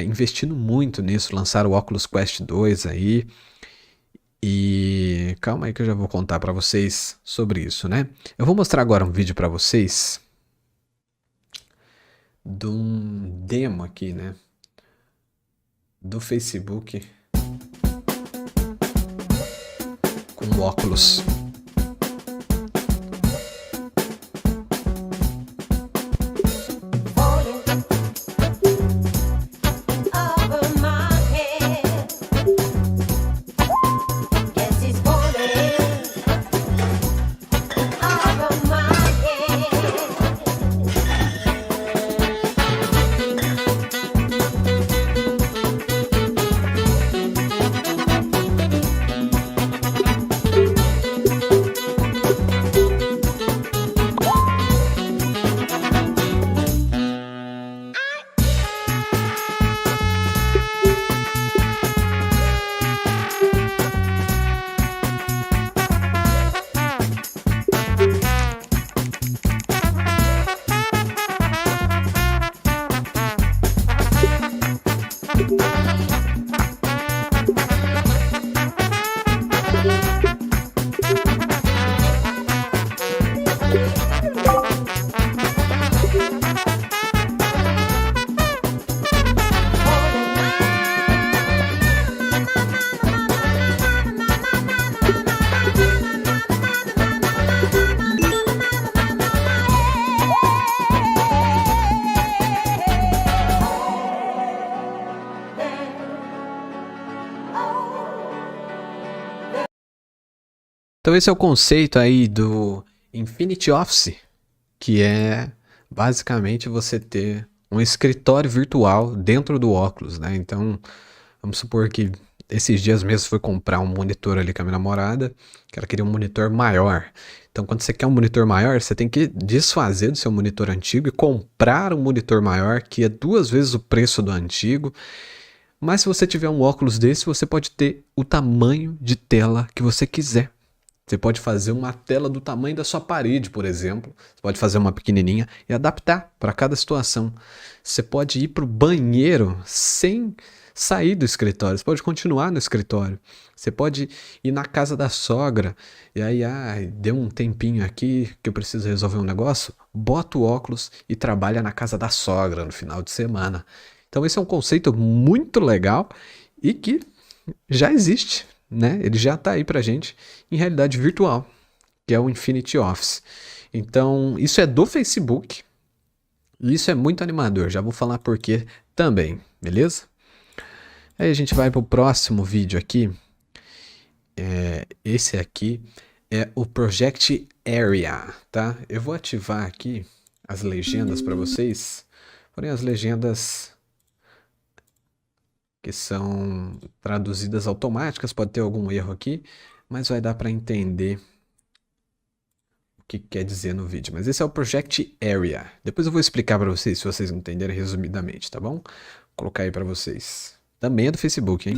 investindo muito nisso, lançaram o Oculus Quest 2 aí. E calma aí que eu já vou contar para vocês sobre isso, né? Eu vou mostrar agora um vídeo para vocês de um demo aqui, né? Do Facebook com o óculos. Então esse é o conceito aí do Infinity Office, que é basicamente você ter um escritório virtual dentro do óculos, né? Então, vamos supor que esses dias mesmo fui comprar um monitor ali com a minha namorada, que ela queria um monitor maior. Então, quando você quer um monitor maior, você tem que desfazer do seu monitor antigo e comprar um monitor maior, que é 2 vezes o preço do antigo. Mas se você tiver um óculos desse, você pode ter o tamanho de tela que você quiser. Você pode fazer uma tela do tamanho da sua parede, por exemplo. Você pode fazer uma pequenininha e adaptar para cada situação. Você pode ir para o banheiro sem sair do escritório. Você pode continuar no escritório. Você pode ir na casa da sogra. E aí, deu um tempinho aqui que eu preciso resolver um negócio. Bota o óculos e trabalha na casa da sogra no final de semana. Então esse é um conceito muito legal e que já existe, né? Ele já está aí pra gente em realidade virtual, que é o Infinity Office. Então, isso é do Facebook. E isso é muito animador, já vou falar por quê também, beleza? Aí a gente vai para o próximo vídeo aqui. Esse aqui é o Project Area, tá? Eu vou ativar aqui as legendas para vocês, porém as legendas que são traduzidas automáticas, pode ter algum erro aqui, mas vai dar para entender o que quer dizer no vídeo. Mas esse é o Project Area. Depois eu vou explicar para vocês, se vocês entenderem resumidamente, tá bom? Vou colocar aí para vocês. Também é do Facebook, hein?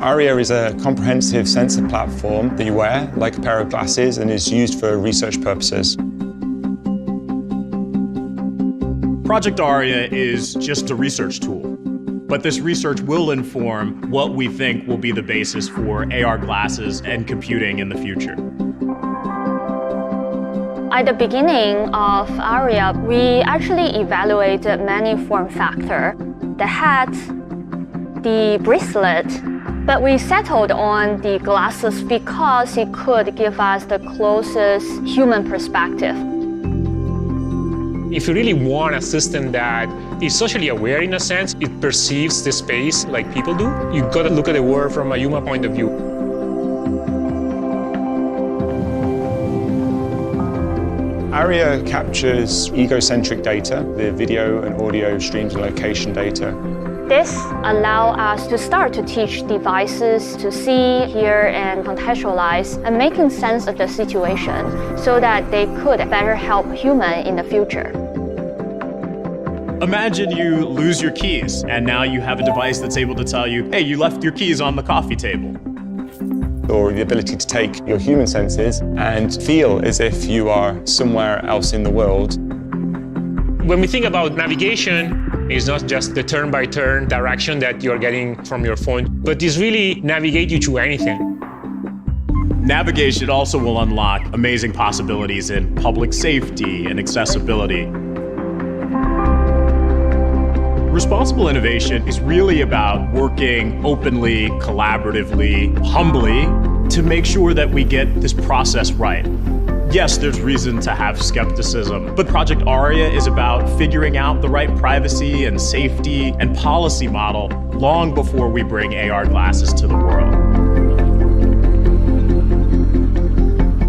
ARIA is a comprehensive sensor platform that you wear like a pair of glasses and is used for research purposes. Project ARIA is just a research tool, but this research will inform what we think will be the basis for AR glasses and computing in the future. At the beginning of ARIA, we actually evaluated many form factors: the hat, the bracelet, but we settled on the glasses because it could give us the closest human perspective. If you really want a system that is socially aware in a sense, it perceives the space like people do, you've got to look at the world from a human point of view. ARIA captures egocentric data, the video and audio streams and location data. This allows us to start to teach devices to see, hear, and contextualize, and making sense of the situation so that they could better help humans in the future. Imagine you lose your keys, and now you have a device that's able to tell you, hey, you left your keys on the coffee table. Or the ability to take your human senses and feel as if you are somewhere else in the world. When we think about navigation, it's not just the turn-by-turn direction that you're getting from your phone, but it's really navigate you to anything. Navigation also will unlock amazing possibilities in public safety and accessibility. Responsible innovation is really about working openly, collaboratively, humbly to make sure that we get this process right. Yes, there's reason to have skepticism, but Project ARIA is about figuring out the right privacy and safety and policy model long before we bring AR glasses to the world.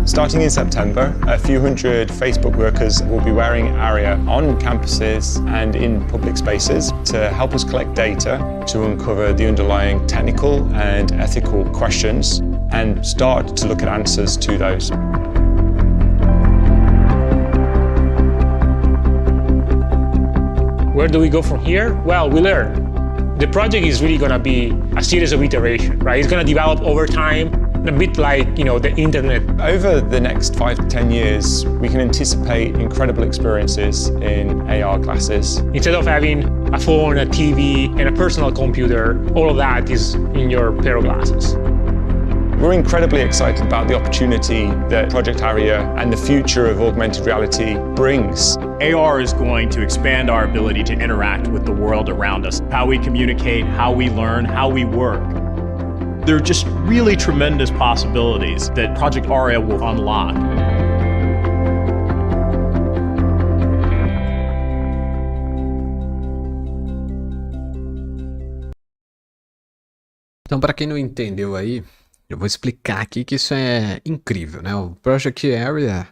Starting in September, a few hundred Facebook workers will be wearing ARIA on campuses and in public spaces to help us collect data to uncover the underlying technical and ethical questions and start to look at answers to those. Where do we go from here? Well, we learn. The project is really going to be a series of iterations, right? It's going to develop over time, a bit like, the internet. Over the next 5 to 10 years, we can anticipate incredible experiences in AR glasses. Instead of having a phone, a TV, and a personal computer, all of that is in your pair of glasses. We're incredibly excited about the opportunity that Project ARIA and the future of augmented reality brings. AR is going to expand our ability to interact with the world around us, how we communicate, how we learn, how we work. There are just really tremendous possibilities that Project ARIA will unlock. Então, para quem não entendeu aí, eu vou explicar aqui que isso é incrível, né? O Project ARIA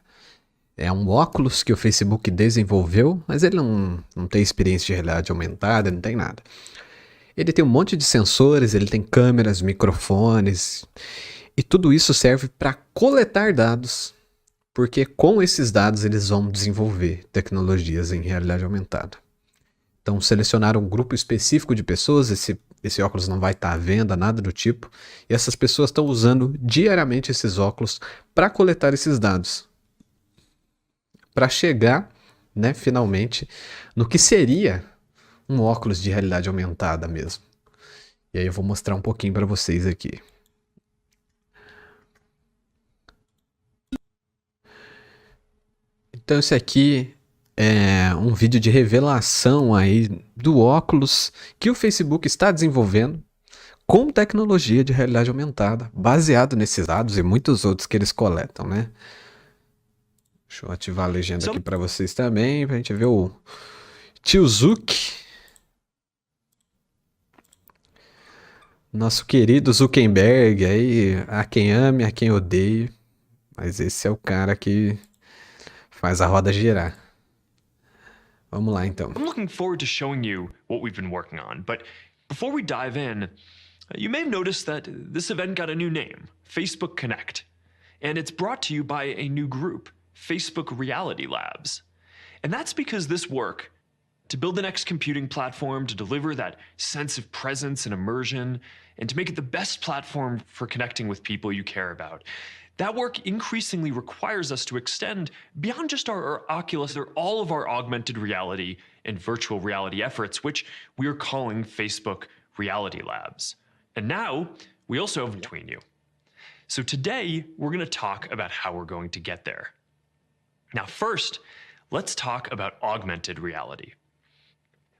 é um óculos que o Facebook desenvolveu, mas ele não tem experiência de realidade aumentada, não tem nada. Ele tem um monte de sensores, ele tem câmeras, microfones, e tudo isso serve para coletar dados, porque com esses dados eles vão desenvolver tecnologias em realidade aumentada. Então selecionaram um grupo específico de pessoas, esse óculos não vai estar à venda, nada do tipo, e essas pessoas estão usando diariamente esses óculos para coletar esses dados, para chegar, né, finalmente, no que seria um óculos de realidade aumentada mesmo. E aí eu vou mostrar um pouquinho para vocês aqui. Então esse aqui é um vídeo de revelação aí do óculos que o Facebook está desenvolvendo com tecnologia de realidade aumentada, baseado nesses dados e muitos outros que eles coletam, né? Deixa eu ativar a legenda aqui para vocês também, pra gente ver o tio Zuck. Nosso querido Zuckerberg aí, a quem ame, a quem odeie. Mas esse é o cara que faz a roda girar. Vamos lá então. I'm looking forward to showing you what we've been working on, but before we dive in, you may have noticed that this event got a new name, Facebook Connect. And it's brought to you by a new group, Facebook Reality Labs. And that's because this work, to build the next computing platform, to deliver that sense of presence and immersion, and to make it the best platform for connecting with people you care about, that work increasingly requires us to extend beyond just our Oculus or all of our augmented reality and virtual reality efforts, which we are calling Facebook Reality Labs. And now, we also have between you. So today, we're going to talk about how we're going to get there. Now first, let's talk about augmented reality.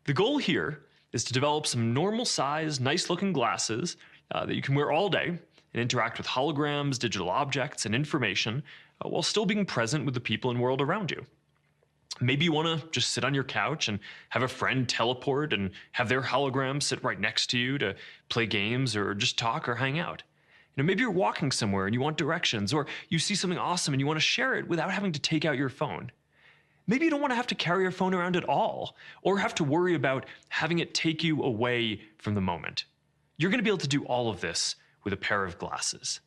The goal here is to develop some normal-sized, nice-looking glasses that you can wear all day and interact with holograms, digital objects, and information while still being present with the people and world around you. Maybe you want to just sit on your couch and have a friend teleport and have their hologram sit right next to you to play games or just talk or hang out. Maybe you're walking somewhere and you want directions, or you see something awesome and you want to share it without having to take out your phone. Maybe you don't want to have to carry your phone around at all, or have to worry about having it take you away from the moment. You're going to be able to do all of this with a pair of glasses.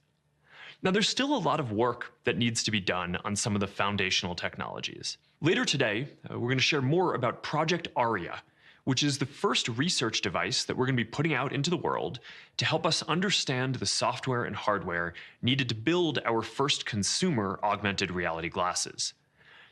Now, there's still a lot of work that needs to be done on some of the foundational technologies. Later today, we're going to share more about Project Aria, which is the first research device that we're going to be putting out into the world to help us understand the software and hardware needed to build our first consumer augmented reality glasses.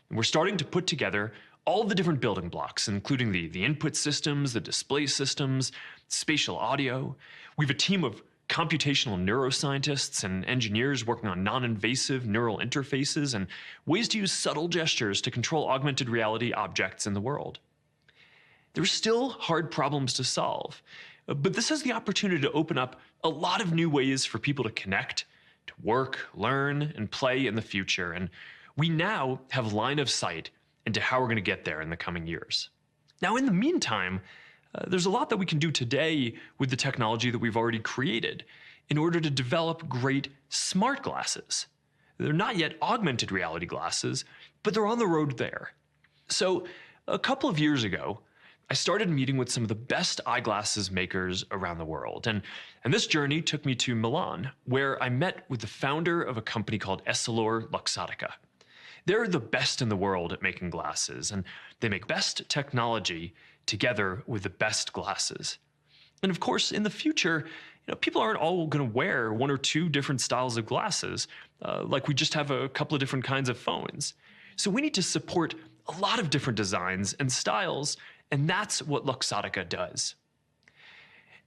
And we're starting to put together all the different building blocks, including the input systems, the display systems, spatial audio. We have a team of computational neuroscientists and engineers working on non-invasive neural interfaces and ways to use subtle gestures to control augmented reality objects in the world. There's still hard problems to solve, but this has the opportunity to open up a lot of new ways for people to connect, to work, learn, and play in the future, and we now have line of sight into how we're going to get there in the coming years. Now, in the meantime, there's a lot that we can do today with the technology that we've already created in order to develop great smart glasses. They're not yet augmented reality glasses, but they're on the road there. So a couple of years ago, I started meeting with some of the best eyeglasses makers around the world. And this journey took me to Milan, where I met with the founder of a company called EssilorLuxottica. They're the best in the world at making glasses, and they make best technology together with the best glasses. And of course, in the future, people aren't all going to wear one or two different styles of glasses, like we just have a couple of different kinds of phones. So we need to support a lot of different designs and styles, and that's what Luxottica does.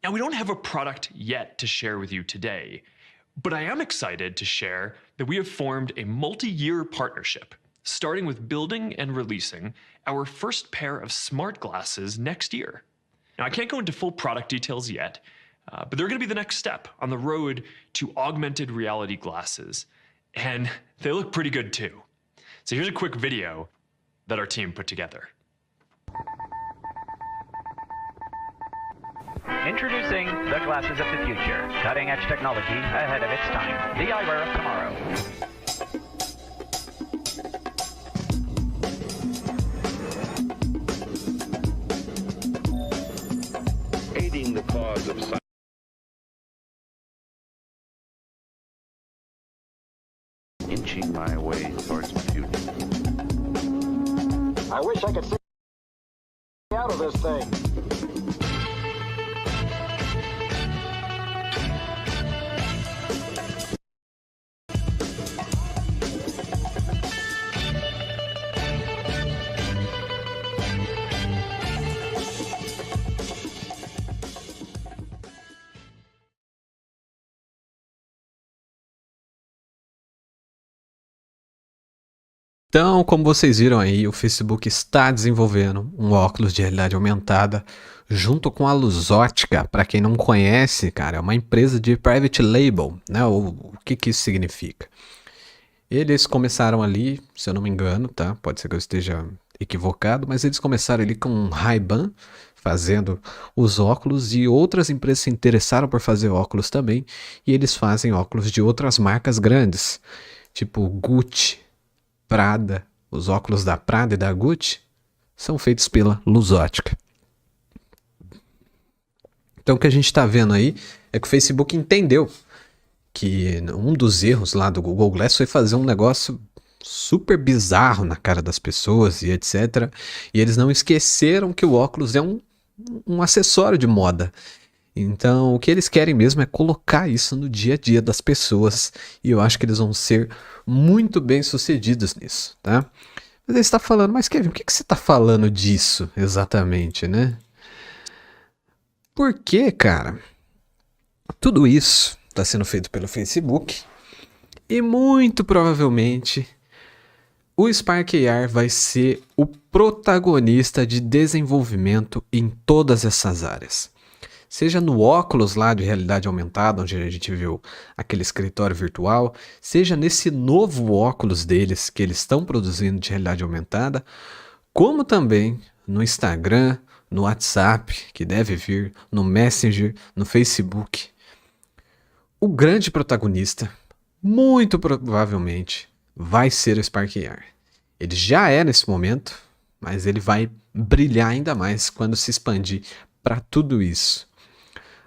Now, we don't have a product yet to share with you today, but I am excited to share that we have formed a multi-year partnership, starting with building and releasing our first pair of smart glasses next year. Now, I can't go into full product details yet, but they're going to be the next step on the road to augmented reality glasses, and they look pretty good too. So here's a quick video that our team put together. Introducing the glasses of the future, cutting-edge technology ahead of its time. The eyewear of tomorrow. Aiding the cause of science. Inching my way towards the future. I wish I could see out of this thing. Então, como vocês viram aí, o Facebook está desenvolvendo um óculos de realidade aumentada junto com a Luxottica. Para quem não conhece, cara, é uma empresa de private label, né? O que isso significa? Eles começaram ali, se eu não me engano, tá? Pode ser que eu esteja equivocado, mas eles começaram ali com um Ray-Ban fazendo os óculos e outras empresas se interessaram por fazer óculos também e eles fazem óculos de outras marcas grandes, tipo Gucci, Prada. Os óculos da Prada e da Gucci são feitos pela Lusótica. Então o que a gente está vendo aí é que o Facebook entendeu que um dos erros lá do Google Glass foi fazer um negócio super bizarro na cara das pessoas e etc. E eles não esqueceram que o óculos é um acessório de moda. Então o que eles querem mesmo é colocar isso no dia a dia das pessoas. E eu acho que eles vão ser muito bem sucedidos nisso, tá? Mas ele está falando, mas Kevin, por que você está falando disso exatamente, né? Porque, cara, tudo isso está sendo feito pelo Facebook e muito provavelmente o Spark AR vai ser o protagonista de desenvolvimento em todas essas áreas. Seja no óculos lá de realidade aumentada, onde a gente viu aquele escritório virtual, seja nesse novo óculos deles que eles estão produzindo de realidade aumentada, como também no Instagram, no WhatsApp, que deve vir, no Messenger, no Facebook. O grande protagonista, muito provavelmente, vai ser o Spark AR. Ele já é nesse momento, mas ele vai brilhar ainda mais quando se expandir para tudo isso.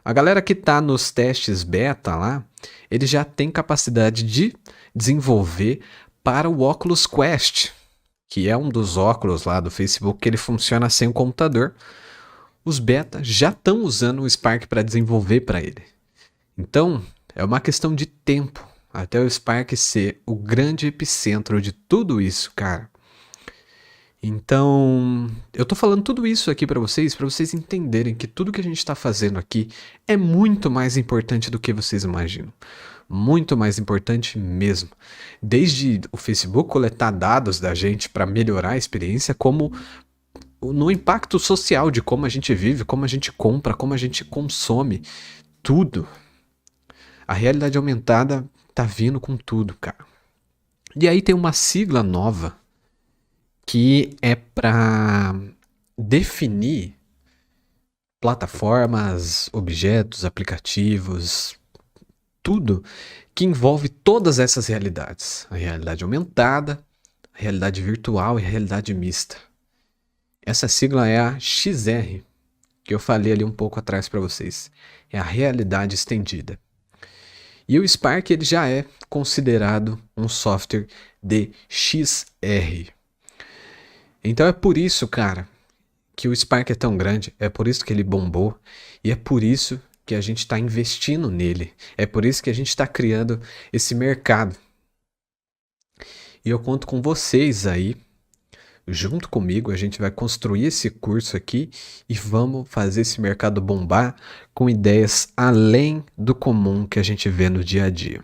A galera que está nos testes beta lá, ele já tem capacidade de desenvolver para o Oculus Quest, que é um dos óculos lá do Facebook que ele funciona sem o computador. Os beta já estão usando o Spark para desenvolver para ele. Então, é uma questão de tempo até o Spark ser o grande epicentro de tudo isso, cara. Então, eu tô falando tudo isso aqui para vocês entenderem que tudo que a gente está fazendo aqui é muito mais importante do que vocês imaginam. Muito mais importante mesmo. Desde o Facebook coletar dados da gente para melhorar a experiência, como no impacto social de como a gente vive, como a gente compra, como a gente consome, tudo. A realidade aumentada tá vindo com tudo, cara. E aí tem uma sigla nova que é para definir plataformas, objetos, aplicativos, tudo que envolve todas essas realidades. A realidade aumentada, a realidade virtual e a realidade mista. Essa sigla é a XR, que eu falei ali um pouco atrás para vocês. É a realidade estendida. E o Spark ele já é considerado um software de XR. Então é por isso, cara, que o Spark é tão grande, é por isso que ele bombou e é por isso que a gente está investindo nele, é por isso que a gente está criando esse mercado. E eu conto com vocês aí, junto comigo, a gente vai construir esse curso aqui e vamos fazer esse mercado bombar com ideias além do comum que a gente vê no dia a dia.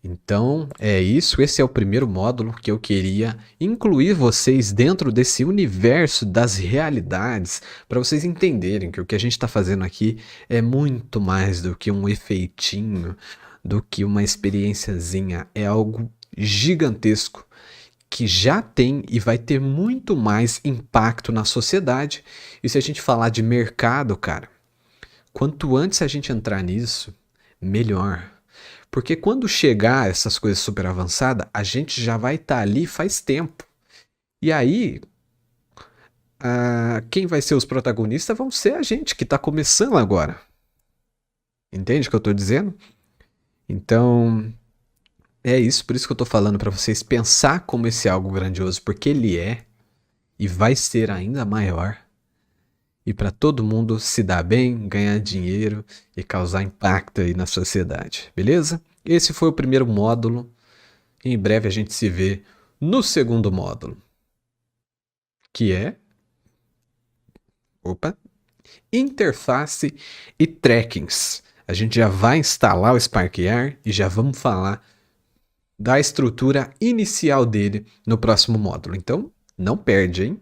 Então é isso, esse é o primeiro módulo que eu queria incluir vocês dentro desse universo das realidades, para vocês entenderem que o que a gente está fazendo aqui é muito mais do que um efeitinho, do que uma experiênciazinha, é algo gigantesco que já tem e vai ter muito mais impacto na sociedade. E se a gente falar de mercado, cara, quanto antes a gente entrar nisso, melhor. Porque quando chegar essas coisas super avançadas, a gente já vai estar ali faz tempo. E aí, quem vai ser os protagonistas vão ser a gente que está começando agora. Entende o que eu estou dizendo? Então, é isso. Por isso que eu estou falando para vocês pensar como esse é algo grandioso. Porque ele é e vai ser ainda maior. E para todo mundo se dar bem, ganhar dinheiro e causar impacto aí na sociedade, beleza? Esse foi o primeiro módulo. Em breve a gente se vê no segundo módulo, que é interface e trackings. A gente já vai instalar o Spark AR e já vamos falar da estrutura inicial dele no próximo módulo. Então, não perde, hein?